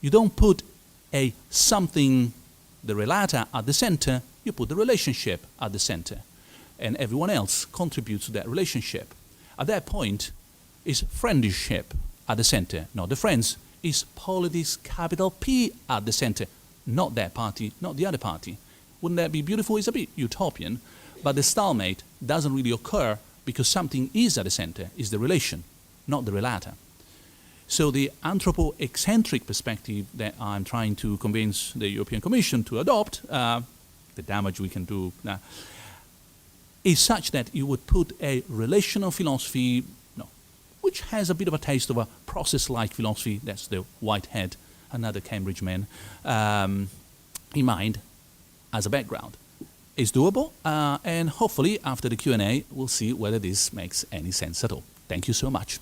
[SPEAKER 2] You don't put a something, the relator, at the center, you put the relationship at the center. And everyone else contributes to that relationship. At that point, is friendship at the center, not the friends. Is politics, capital P, at the center, not that party, not the other party. Wouldn't that be beautiful? It's a bit utopian. But the stalemate doesn't really occur because something is at the center, is the relation, not the relator. So the anthropo-eccentric perspective that I'm trying to convince the European Commission to adopt, the damage we can do now, is such that you would put a relational philosophy, which has a bit of a taste of a process-like philosophy, that's the Whitehead, another Cambridge man, in mind as a background. It's doable, and hopefully after the Q&A, we'll see whether this makes any sense at all. Thank you so much.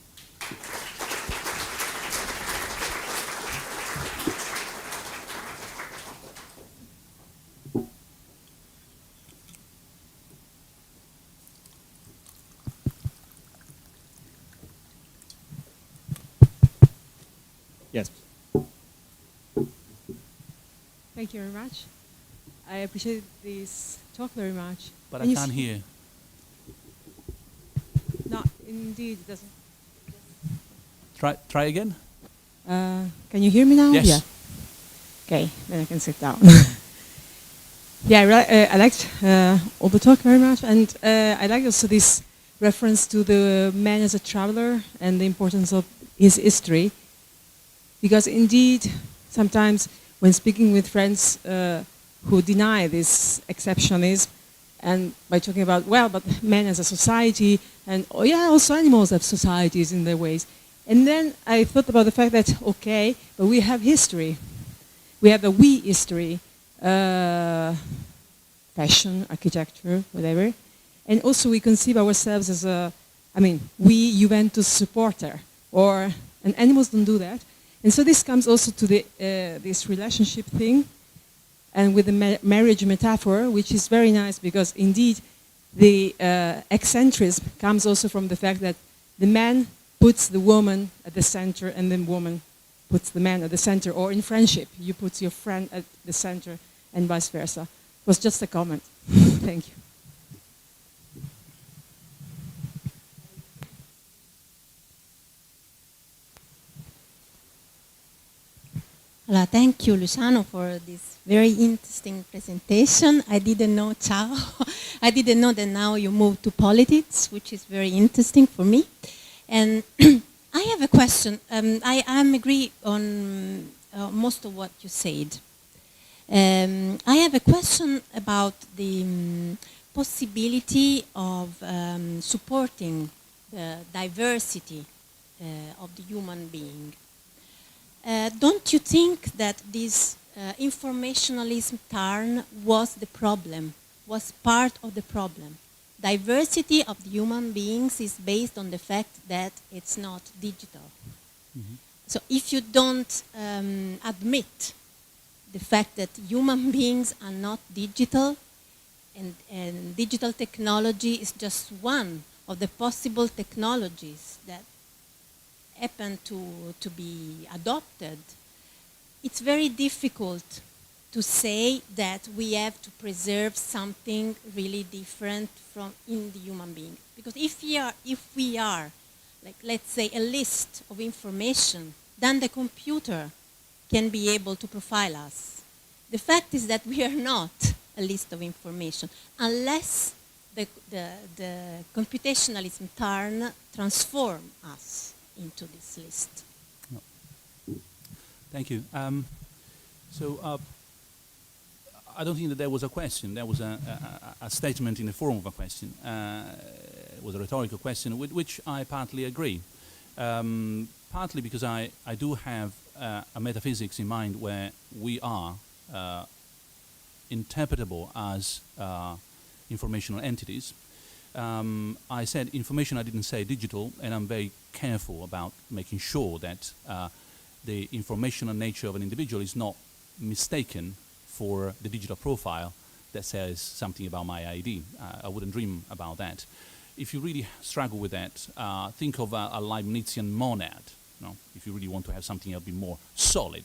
[SPEAKER 1] Yes.
[SPEAKER 3] Thank you very much. I appreciate this talk very much.
[SPEAKER 2] But I can't hear.
[SPEAKER 3] No, indeed, it doesn't.
[SPEAKER 2] Try again?
[SPEAKER 3] Can you hear me now?
[SPEAKER 2] Yes.
[SPEAKER 3] Yeah. Okay, then I can sit down. Yeah, I liked all the talk very much, and I like also this reference to the man as a traveler and the importance of his history. Because indeed, sometimes when speaking with friends who deny this exceptionalism, and by talking about, well, but men as a society, and oh yeah, also animals have societies in their ways, And then I thought about the fact that, okay, but we have history. We have a we history, fashion, architecture, whatever. And also we conceive ourselves as we Juventus supporter, and animals don't do that. And so this comes also to this relationship thing, and with the marriage metaphor, which is very nice because indeed the excentrism comes also from the fact that the man puts the woman at the center and the woman puts the man at the center, or in friendship, you put your friend at the center and vice versa. It was just a comment. Thank you.
[SPEAKER 4] Allora, thank you, Luciano, for this very interesting presentation. I didn't know, ciao, I didn't know that now you moved to politics, which is very interesting for me. And I have a question. I agree on most of what you said. I have a question about the possibility of supporting the diversity of the human being. Don't you think that this informationalism turn was the problem, was part of the problem? Diversity of the human beings is based on the fact that it's not digital. Mm-hmm. So if you don't admit the fact that human beings are not digital, and digital technology is just one of the possible technologies that happen to be adopted, it's very difficult to say that we have to preserve something really different from in the human being. Because if we are, like, let's say, a list of information, then the computer can be able to profile us. The fact is that we are not a list of information unless the computationalism transform us into this list.
[SPEAKER 2] No. Thank you. I don't think that there was a question. There was a statement in the form of a question. It was a rhetorical question with which I partly agree. Partly because I do have a metaphysics in mind where we are interpretable as informational entities. I said information, I didn't say digital, and I'm very careful about making sure that the informational nature of an individual is not mistaken for the digital profile that says something about my ID. I wouldn't dream about that. If you really struggle with that, think of a Leibnizian monad, if you really want to have something a bit more solid,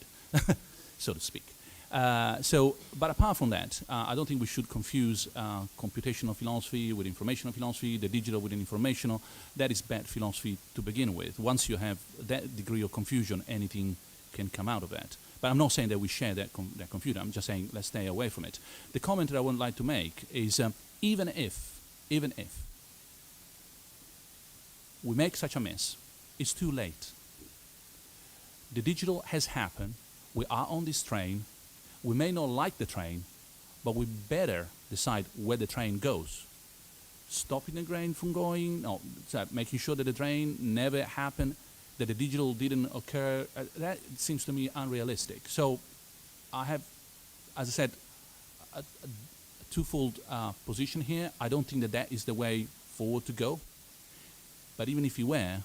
[SPEAKER 2] so to speak. But apart from that, I don't think we should confuse computational philosophy with informational philosophy, the digital with informational. That is bad philosophy to begin with. Once you have that degree of confusion, anything can come out of that. But I'm not saying that we share that confusion. I'm just saying let's stay away from it. The comment that I would like to make is even if we make such a mess, it's too late. The digital has happened. We are on this train. We may not like the train, but we better decide where the train goes. Stopping the train from going, making sure that the train never happened, that the digital didn't occur, that seems to me unrealistic. So I have, as I said, a twofold position here. I don't think that that is the way forward to go. But even if you were,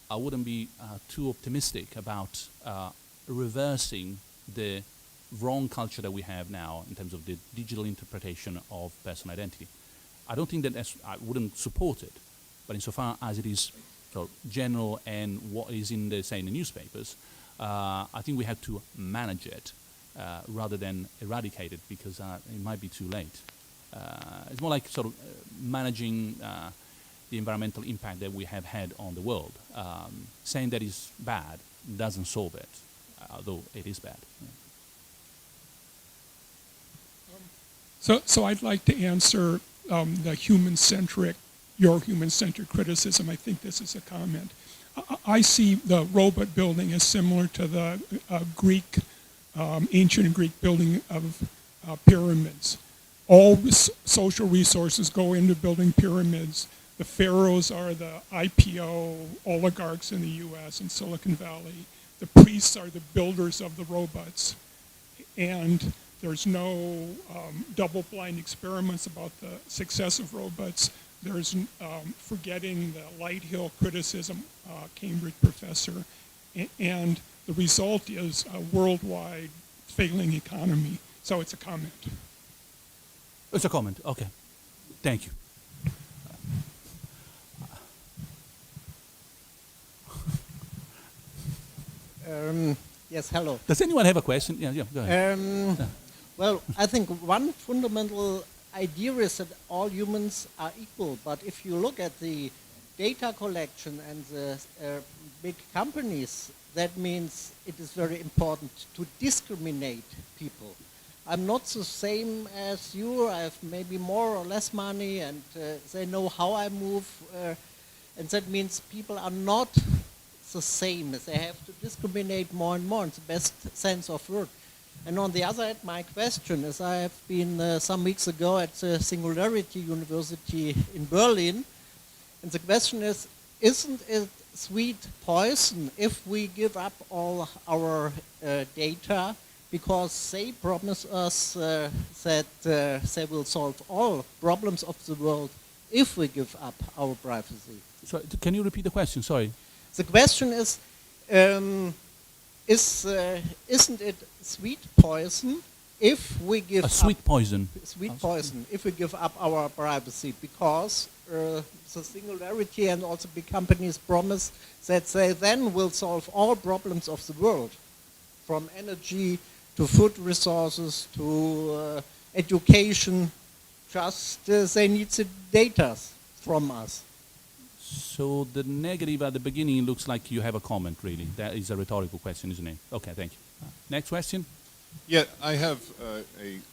[SPEAKER 2] I wouldn't be too optimistic about reversing the wrong culture that we have now in terms of the digital interpretation of personal identity. I don't think that I wouldn't support it, but insofar as it is so general and what is in the, say, in the newspapers, I think we have to manage it rather than eradicate it because it might be too late. It's more like sort of managing the environmental impact that we have had on the world. Saying that is bad doesn't solve it, although it is bad. Yeah.
[SPEAKER 5] So I'd like to answer your human-centric criticism. I think this is a comment. I see the robot building as similar to the ancient Greek building of pyramids. All social resources go into building pyramids. The pharaohs are the IPO oligarchs in the US and Silicon Valley. The priests are the builders of the robots. And there's no double-blind experiments about the success of robots. There's forgetting the Lighthill criticism, Cambridge professor. And the result is a worldwide failing economy. So it's a comment.
[SPEAKER 2] It's a comment, okay. Thank you.
[SPEAKER 6] Yes, hello.
[SPEAKER 2] Does anyone have a question? Yeah, go ahead.
[SPEAKER 6] Well, I think one fundamental idea is that all humans are equal, but if you look at the data collection and the big companies, that means it is very important to discriminate people. I'm not the same as you. I have maybe more or less money, and they know how I move, and that means people are not the same. They have to discriminate more and more in the best sense of word. And on the other hand, my question is, I have been some weeks ago at the Singularity University in Berlin, and the question is, isn't it sweet poison if we give up all our data because they promise us that they will solve all problems of the world if we give up our privacy?
[SPEAKER 2] So, can you repeat the question? Sorry.
[SPEAKER 6] The question is, isn't it sweet poison if we give
[SPEAKER 2] A sweet poison.
[SPEAKER 6] Sweet poison if we give up our privacy, because the Singularity and also big companies promise that they then will solve all problems of the world, from energy to food resources to education. Just they need the data from us.
[SPEAKER 2] So the negative at the beginning looks like you have a comment, really. That is a rhetorical question, isn't it? Okay, thank you. Next question?
[SPEAKER 7] Yeah, I have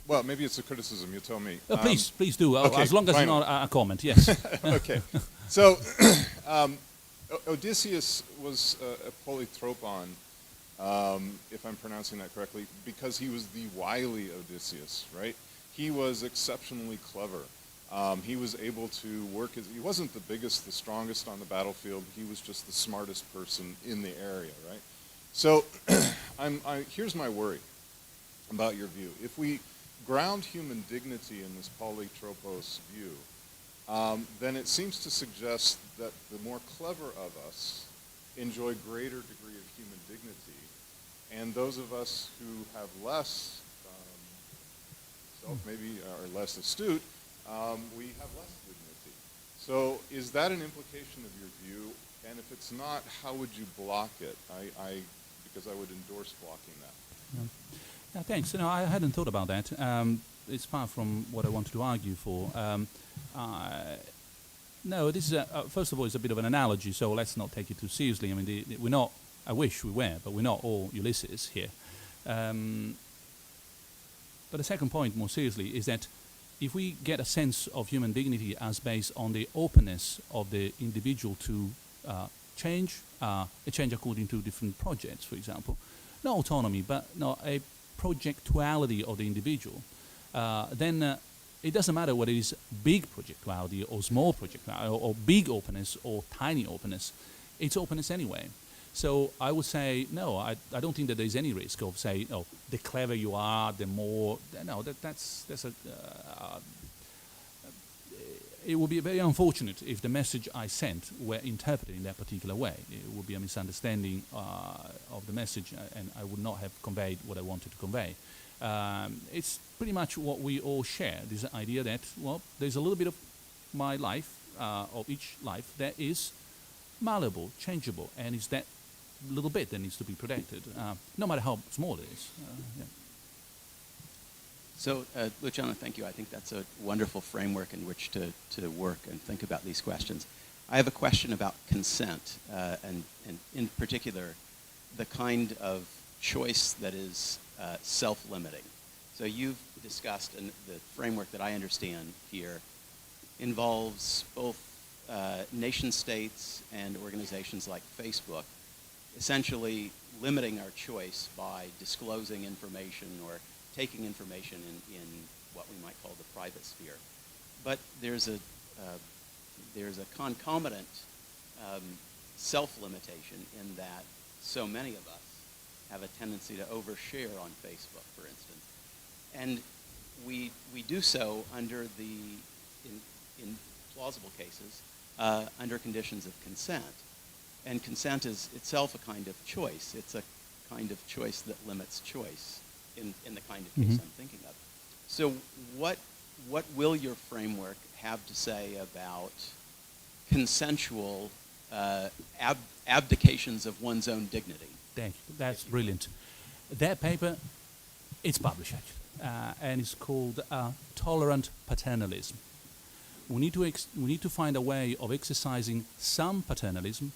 [SPEAKER 7] well, maybe it's a criticism, you tell me.
[SPEAKER 2] Please do,
[SPEAKER 7] okay,
[SPEAKER 2] as long as it's
[SPEAKER 7] final.
[SPEAKER 2] not a comment, yes.
[SPEAKER 7] Okay, so Odysseus was a polytropon, if I'm pronouncing that correctly, because he was the wily Odysseus, right? He was exceptionally clever. He was able to work he wasn't the biggest, the strongest on the battlefield. He was just the smartest person in the area, right? So here's my worry about your view. If we ground human dignity in this polytropos view, then it seems to suggest that the more clever of us enjoy greater degree of human dignity, and those of us who have less maybe are less astute, we have less dignity. So is that an implication of your view? And if it's not, how would you block it? Because I would endorse blocking that.
[SPEAKER 2] Yeah, thanks. I hadn't thought about that. It's far from what I wanted to argue for. No, this is first of all, it's a bit of an analogy, so let's not take it too seriously. I mean, we're not. I wish we were, but we're not all Ulysses here. But the second point, more seriously, is that if we get a sense of human dignity as based on the openness of the individual to change according to different projects, for example, not autonomy, but a projectuality of the individual, then it doesn't matter whether it is big projectuality or small projectuality or big openness or tiny openness, it's openness anyway. So I would say, no, I don't think that there's any risk of saying, oh, the clever you are, the more, no, that's it would be very unfortunate if the message I sent were interpreted in that particular way. It would be a misunderstanding of the message, and I would not have conveyed what I wanted to convey. It's pretty much what we all share, this idea that, well, there's a little bit of my life, of each life, that is malleable, changeable, and it's that little bit that needs to be protected, no matter how small it is. Yeah.
[SPEAKER 8] So, Luciano, thank you. I think that's a wonderful framework in which to work and think about these questions. I have a question about consent, and in particular, the kind of choice that is self-limiting. So you've discussed, and the framework that I understand here involves both nation states and organizations like Facebook, essentially limiting our choice by disclosing information or taking information in what we might call the private sphere. But there's a there's a concomitant self-limitation in that so many of us have a tendency to overshare on Facebook, for instance. And we do so under in plausible cases, under conditions of consent. And consent is itself a kind of choice. It's a kind of choice that limits choice in the kind of case I'm thinking of. So what will your framework have to say about consensual abdications of one's own dignity?
[SPEAKER 2] Thank you. That's brilliant. That paper, it's published actually, and it's called Tolerant Paternalism. We need to find a way of exercising some paternalism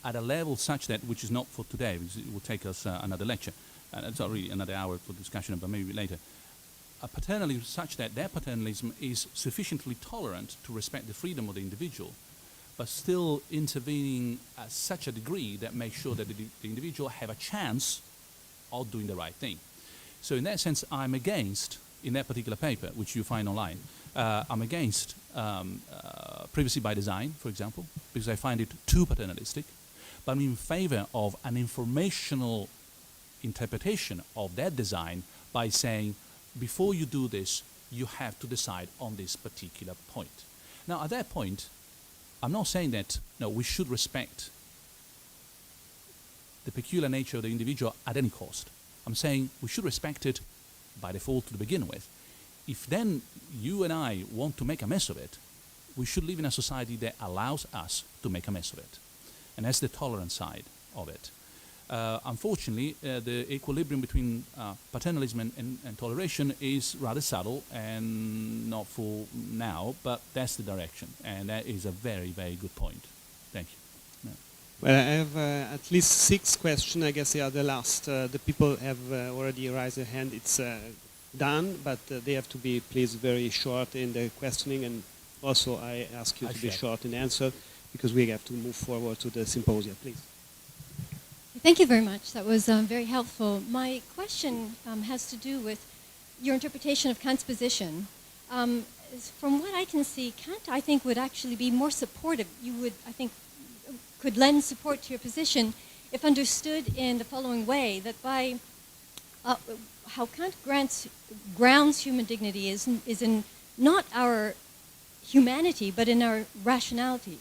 [SPEAKER 2] at a level such that, which is not for today, because it will take us another lecture, and it's not really another hour for discussion, but maybe later. A paternalism such that paternalism is sufficiently tolerant to respect the freedom of the individual, but still intervening at such a degree that makes sure that the individual have a chance of doing the right thing. So in that sense, I'm against, in that particular paper, which you find online, I'm against privacy by design, for example, because I find it too paternalistic, but I'm in favor of an informational interpretation of that design by saying, before you do this, you have to decide on this particular point. Now, at that point, I'm not saying that, no, we should respect the peculiar nature of the individual at any cost. I'm saying we should respect it by default to begin with. If then you and I want to make a mess of it, we should live in a society that allows us to make a mess of it. And that's the tolerant side of it. Unfortunately, the equilibrium between paternalism and toleration is rather subtle and not for now, but that's the direction. And that is a very, very good point. Thank you.
[SPEAKER 1] Well, I have at least 6 questions. I guess they are the last. The people have already raised their hand. It's done, but they have to be, please, very short in the questioning. And also, I ask you to be short in answer, because we have to move forward to the symposium. Please.
[SPEAKER 9] Thank you very much. That was very helpful. My question has to do with your interpretation of Kant's position. From what I can see, Kant, I think, would actually be more supportive. You would, I think, could lend support to your position if understood in the following way, that by how Kant grounds human dignity is in not our humanity, but in our rationality.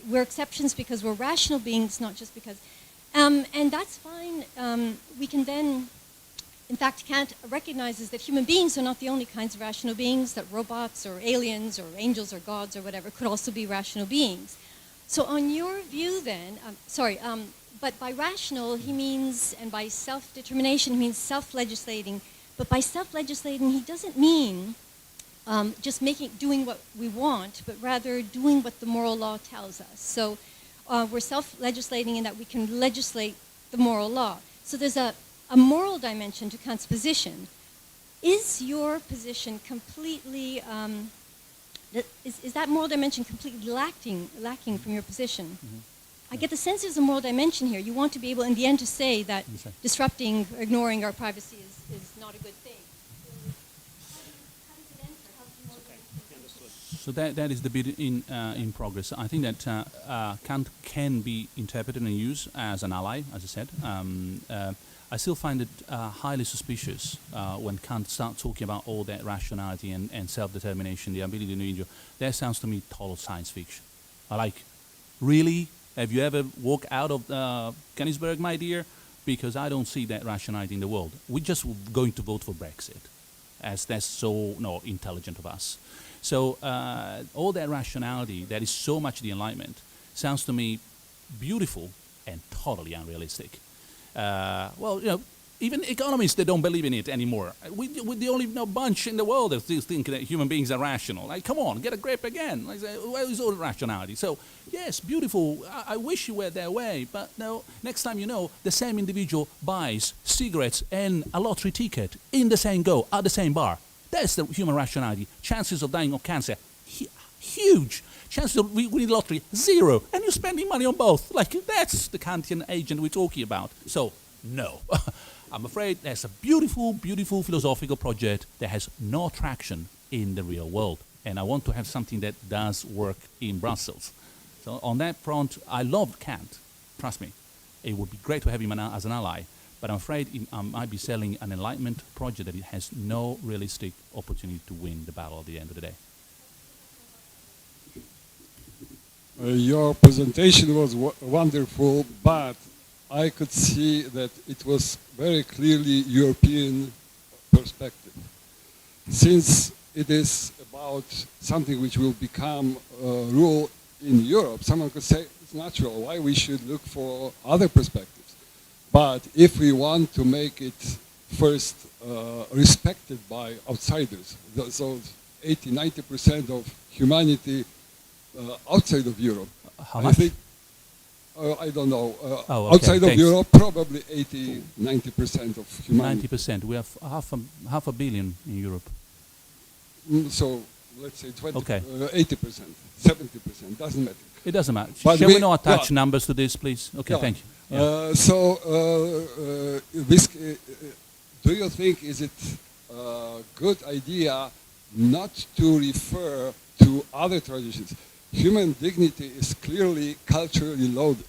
[SPEAKER 9] We're exceptions because we're rational beings, not just because... and that's fine. We can then, in fact, Kant recognizes that human beings are not the only kinds of rational beings, that robots or aliens or angels or gods or whatever could also be rational beings. So on your view then, but by rational he means, and by self-determination he means self-legislating, but by self-legislating he doesn't mean just doing what we want, but rather doing what the moral law tells us. So we're self-legislating in that we can legislate the moral law. So there's a moral dimension to Kant's position. Is your position completely, is that moral dimension completely lacking from your position? Mm-hmm. I get the sense there's a moral dimension here. You want to be able in the end to say that disrupting, ignoring our privacy is not a good thing.
[SPEAKER 2] So that is the bit in progress. I think that Kant can be interpreted and used as an ally, as I said. I still find it highly suspicious when Kant starts talking about all that rationality and self-determination, the ability of the individual. That sounds to me total science fiction. Really? Have you ever walked out of Königsberg, my dear? Because I don't see that rationality in the world. We're just going to vote for Brexit, as that's so intelligent of us. So all that rationality, that is so much the Enlightenment, sounds to me beautiful and totally unrealistic. Even economists, they don't believe in it anymore. We're the only bunch in the world that still think that human beings are rational. Come on, get a grip again. Where is all rationality? So, yes, beautiful. I wish you were that way. But no, next time the same individual buys cigarettes and a lottery ticket in the same go, at the same bar. That's the human rationality. Chances of dying of cancer, huge. Chances of winning lottery, 0. And you're spending money on both. That's the Kantian agent we're talking about. So, no. I'm afraid that's a beautiful, beautiful philosophical project that has no traction in the real world. and I want to have something that does work in Brussels. So on that front, I love Kant. Trust me, it would be great to have him as an ally, but I'm afraid I might be selling an Enlightenment project that it has no realistic opportunity to win the battle at the end of the day.
[SPEAKER 10] Your presentation was wonderful, but I could see that it was very clearly European perspective. Since it is about something which will become rule in Europe, someone could say it's natural why we should look for other perspectives. But if we want to make it first respected by outsiders, so 80–90% of humanity outside of Europe,
[SPEAKER 2] how much?
[SPEAKER 10] I think, I don't know.
[SPEAKER 2] Okay,
[SPEAKER 10] outside of Europe, probably 80–90% of humanity.
[SPEAKER 2] 90%. We have half a billion in Europe.
[SPEAKER 10] So let's say 20,
[SPEAKER 2] Okay.
[SPEAKER 10] 80%, 70%, doesn't matter.
[SPEAKER 2] It doesn't matter.
[SPEAKER 10] But
[SPEAKER 2] Shall we not attach numbers to this, please? Okay,
[SPEAKER 10] Yeah.
[SPEAKER 2] thank you. Yeah.
[SPEAKER 10] This, do you think is it a good idea not to refer to other traditions? Human dignity is clearly culturally loaded.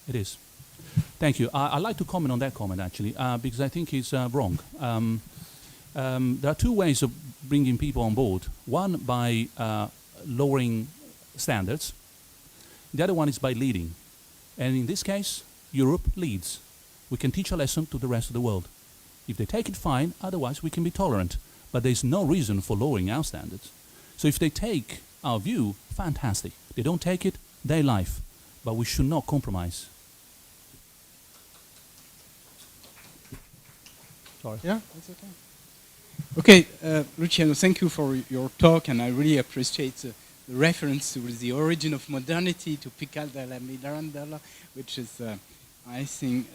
[SPEAKER 2] It is. Thank you. I'd like to comment on that comment, actually, because I think it's wrong. There are two ways of bringing people on board. One by lowering standards. The other one is by leading. And in this case, Europe leads. We can teach a lesson to the rest of the world. If they take it, fine. Otherwise, we can be tolerant. But there's no reason for lowering our standards. So if they take our view, fantastic. They don't take it, their life. But we should not compromise. Sorry.
[SPEAKER 11] Yeah, that's okay. Okay, Luciano, thank you for your talk, and I really appreciate the reference to the origin of modernity, to Pical de la Mirandela, which is, I think,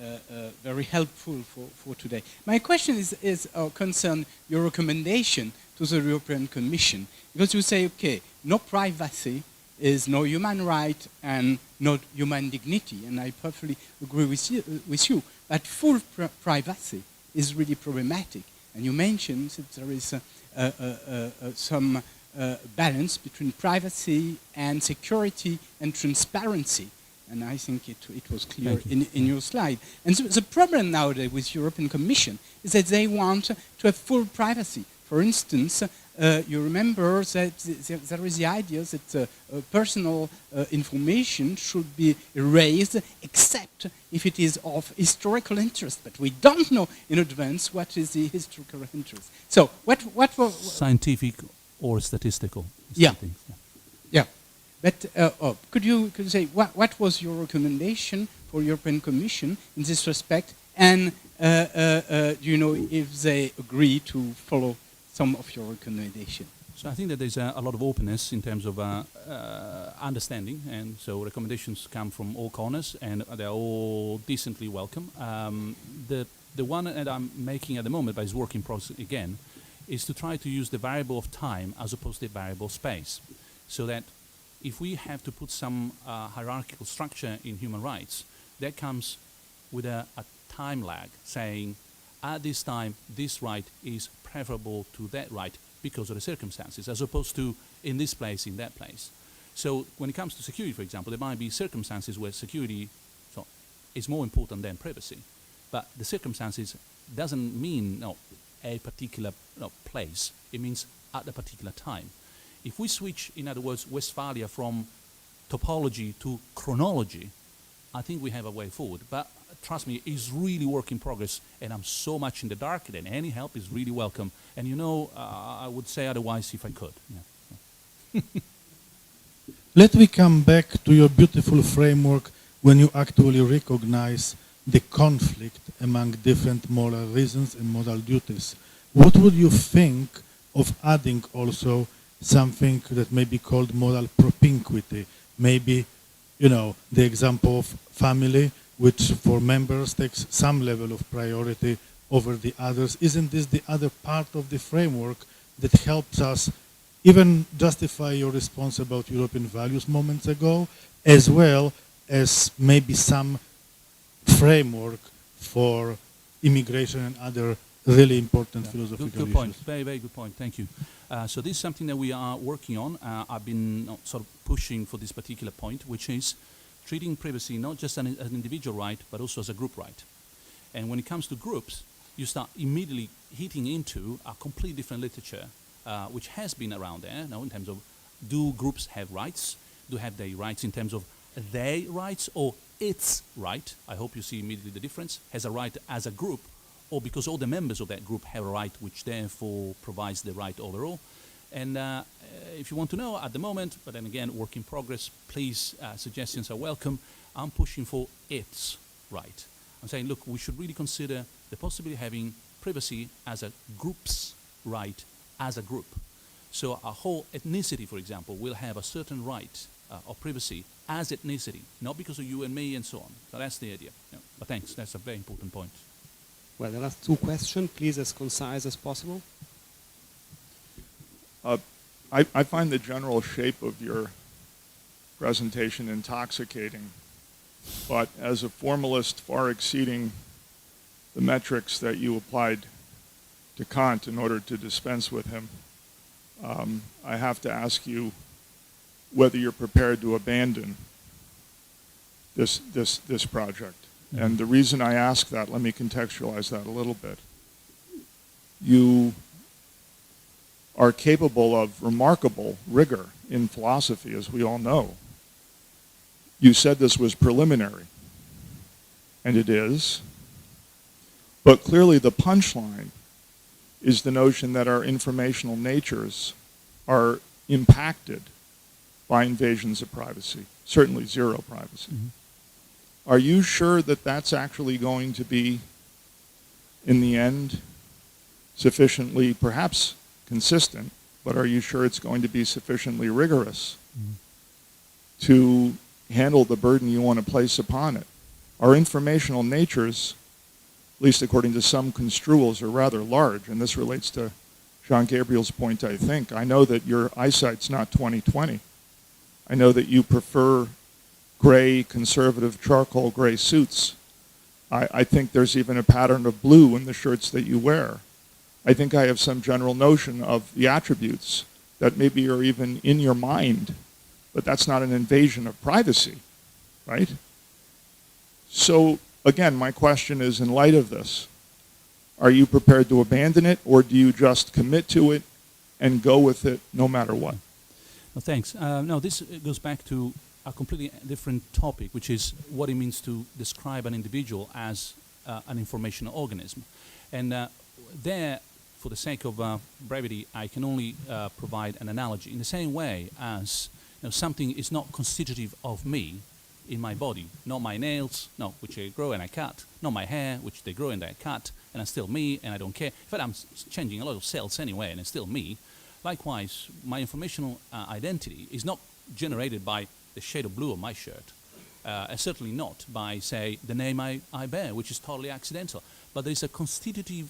[SPEAKER 11] very helpful for today. My question is concern your recommendation to the European Commission, because you say, okay, no privacy is no human right and not human dignity, and I perfectly agree with you, but full privacy is really problematic. And you mentioned that there is some balance between privacy and security and transparency. And I think it was clear in your slide. And so the problem nowadays with European Commission is that they want to have full privacy. For instance, you remember that there is the idea that personal information should be erased except if it is of historical interest. But we don't know in advance what is the historical interest. So what was...
[SPEAKER 2] Scientific or statistical.
[SPEAKER 11] Yeah. Yeah. But could you say what was your recommendation for European Commission in this respect? And do you know if they agree to follow some of your recommendations?
[SPEAKER 2] So I think that there's a lot of openness in terms of understanding, and so recommendations come from all corners, and they're all decently welcome. The one that I'm making at the moment, but is work in process again, is to try to use the variable of time as opposed to the variable space, so that if we have to put some hierarchical structure in human rights, that comes with a time lag, saying at this time this right is preferable to that right because of the circumstances, as opposed to in this place, in that place. So when it comes to security, for example, there might be circumstances where security is more important than privacy. But the circumstances doesn't mean a particular place. It means at a particular time. If we switch, in other words, Westphalia from topology to chronology, I think we have a way forward. But trust me, it's really work in progress, and I'm so much in the dark that any help is really welcome. And I would say otherwise if I could. Yeah.
[SPEAKER 12] Let me come back to your beautiful framework when you actually recognize the conflict among different moral reasons and moral duties. What would you think of adding also something that may be called moral propinquity? Maybe, the example of family, which for members takes some level of priority over the others. Isn't this the other part of the framework that helps us even justify your response about European values moments ago, as well as maybe some framework for immigration and other really important philosophical
[SPEAKER 2] Good
[SPEAKER 12] issues.
[SPEAKER 2] point. Very, very good point. Thank you. So this is something that we are working on. I've been sort of pushing for this particular point, which is treating privacy not just as an individual right, but also as a group right. And when it comes to groups, you start immediately hitting into a completely different literature, which has been around there, in terms of, do groups have rights? Do have they rights in terms of their rights or its right? I hope you see immediately the difference. Has a right as a group, or because all the members of that group have a right, which therefore provides the right overall. And if you want to know at the moment, but then again, work in progress, please, suggestions are welcome. I'm pushing for its right. I'm saying, look, we should really consider the possibility of having privacy as a group's right as a group. So a whole ethnicity, for example, will have a certain right of privacy as ethnicity, not because of you and me and so on. So that's the idea. Yeah. But thanks, that's a very important point.
[SPEAKER 1] Well, the last two questions, please, as concise as possible.
[SPEAKER 13] I find the general shape of your presentation intoxicating, but as a formalist far exceeding the metrics that you applied to Kant in order to dispense with him, I have to ask you whether you're prepared to abandon this project. Mm-hmm. And the reason I ask that, let me contextualize that a little bit. You are capable of remarkable rigor in philosophy, as we all know. You said this was preliminary, and it is. But clearly the punchline is the notion that our informational natures are impacted by invasions of privacy, certainly zero privacy. Mm-hmm. Are you sure that that's actually going to be, in the end, sufficiently, perhaps consistent, but are you sure it's going to be sufficiently rigorous to handle the burden you want to place upon it? Our informational natures, at least according to some construals, are rather large, and this relates to Jean-Gabriel's point, I think. I know that your eyesight's not 20/20. I know that you prefer gray, conservative, charcoal gray suits. I think there's even a pattern of blue in the shirts that you wear. I think I have some general notion of the attributes that maybe are even in your mind, but that's not an invasion of privacy, right? So, again, my question is, in light of this, are you prepared to abandon it, or do you just commit to it and go with it no matter what?
[SPEAKER 2] No, thanks. No, this goes back to a completely different topic, which is what it means to describe an individual as an informational organism. And there, for the sake of brevity, I can only provide an analogy. In the same way as something is not constitutive of me in my body, not my nails, no, which I grow and I cut, not my hair, which they grow and I cut, and I'm still me and I don't care. In fact, I'm changing a lot of cells anyway, and it's still me. Likewise, my informational identity is not generated by the shade of blue on my shirt, and certainly not by, say, the name I bear, which is totally accidental. But there is a constitutive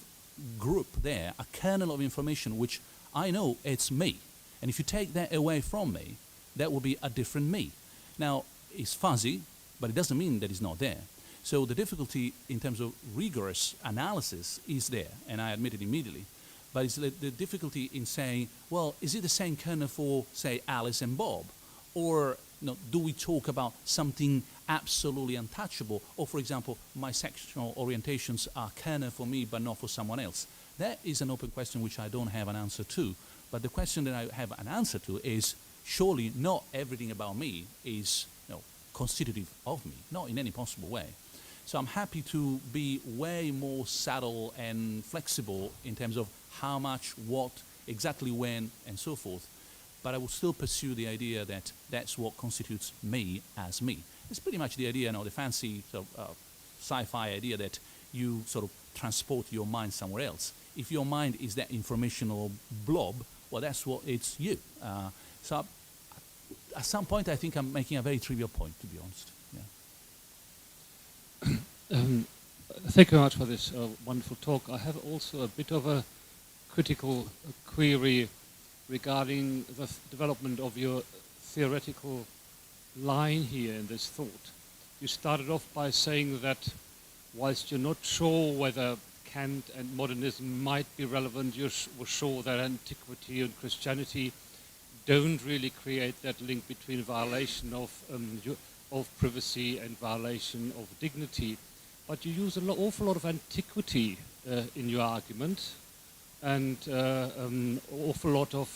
[SPEAKER 2] group there, a kernel of information which I know it's me. And if you take that away from me, that will be a different me. Now, it's fuzzy, but it doesn't mean that it's not there. So the difficulty in terms of rigorous analysis is there, and I admit it immediately. But it's the difficulty in saying, well, is it the same kernel for, say, Alice and Bob? Or do we talk about something absolutely untouchable? Or, for example, my sexual orientations are kernel for me, but not for someone else. That is an open question which I don't have an answer to. But the question that I have an answer to is, surely not everything about me is constitutive of me, not in any possible way. So I'm happy to be way more subtle and flexible in terms of how much, what, exactly when, and so forth. But I will still pursue the idea that that's what constitutes me as me. It's pretty much the idea, the fancy sort of, sci-fi idea that you sort of transport your mind somewhere else. If your mind is that informational blob, well, that's what it's you. So at some point, I think I'm making a very trivial point, to be honest. Yeah.
[SPEAKER 14] Thank you very much for this wonderful talk. I have also a bit of a critical query regarding the development of your theoretical line here in this thought. You started off by saying that whilst you're not sure whether Kant and modernism might be relevant. You were sure that antiquity and Christianity don't really create that link between violation of privacy and violation of dignity. But you use an awful lot of antiquity in your argument, and an awful lot of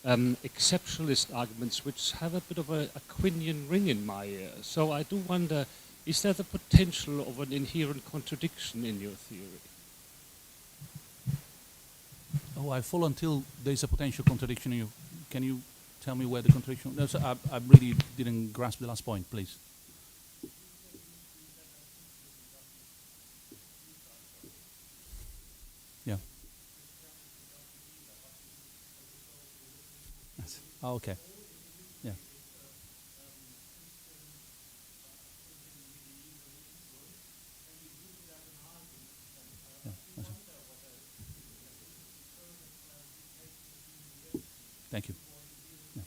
[SPEAKER 14] exceptionalist arguments, which have a bit of a Aquinian ring in my ear. So I do wonder, is there the potential of an inherent contradiction in your theory?
[SPEAKER 2] Oh, I follow until there's a potential contradiction in you. Can you tell me where the contradiction? No, so I really didn't grasp the last point, please. Yeah. Yes. Oh, okay. Yeah. Yeah. That's it. Thank you. Yeah.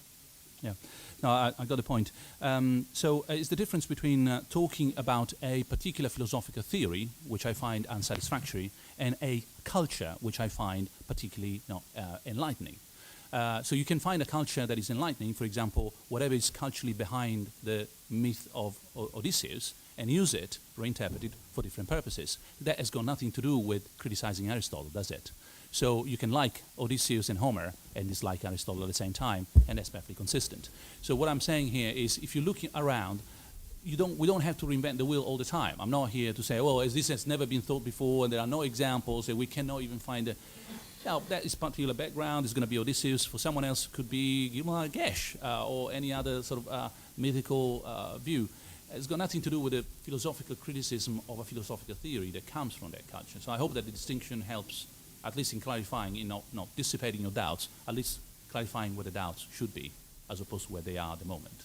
[SPEAKER 2] Yeah. No, I got the point. So it's the difference between talking about a particular philosophical theory, which I find unsatisfactory, and a culture, which I find particularly enlightening. So you can find a culture that is enlightening, for example, whatever is culturally behind the myth of Odysseus, and use it, reinterpret it for different purposes. That has got nothing to do with criticizing Aristotle, does it? So you can like Odysseus and Homer and dislike Aristotle at the same time, and that's perfectly consistent. So what I'm saying here is, if you're looking around, we don't have to reinvent the wheel all the time. I'm not here to say, well, this has never been thought before, and there are no examples, and we cannot even find a... Now, that is particular background. It's going to be Odysseus. For someone else, it could be Gesh or any other sort of mythical view. It's got nothing to do with the philosophical criticism of a philosophical theory that comes from that culture. So I hope that the distinction helps, at least in clarifying, in not dissipating your doubts, at least clarifying where the doubts should be, as opposed to where they are at the moment.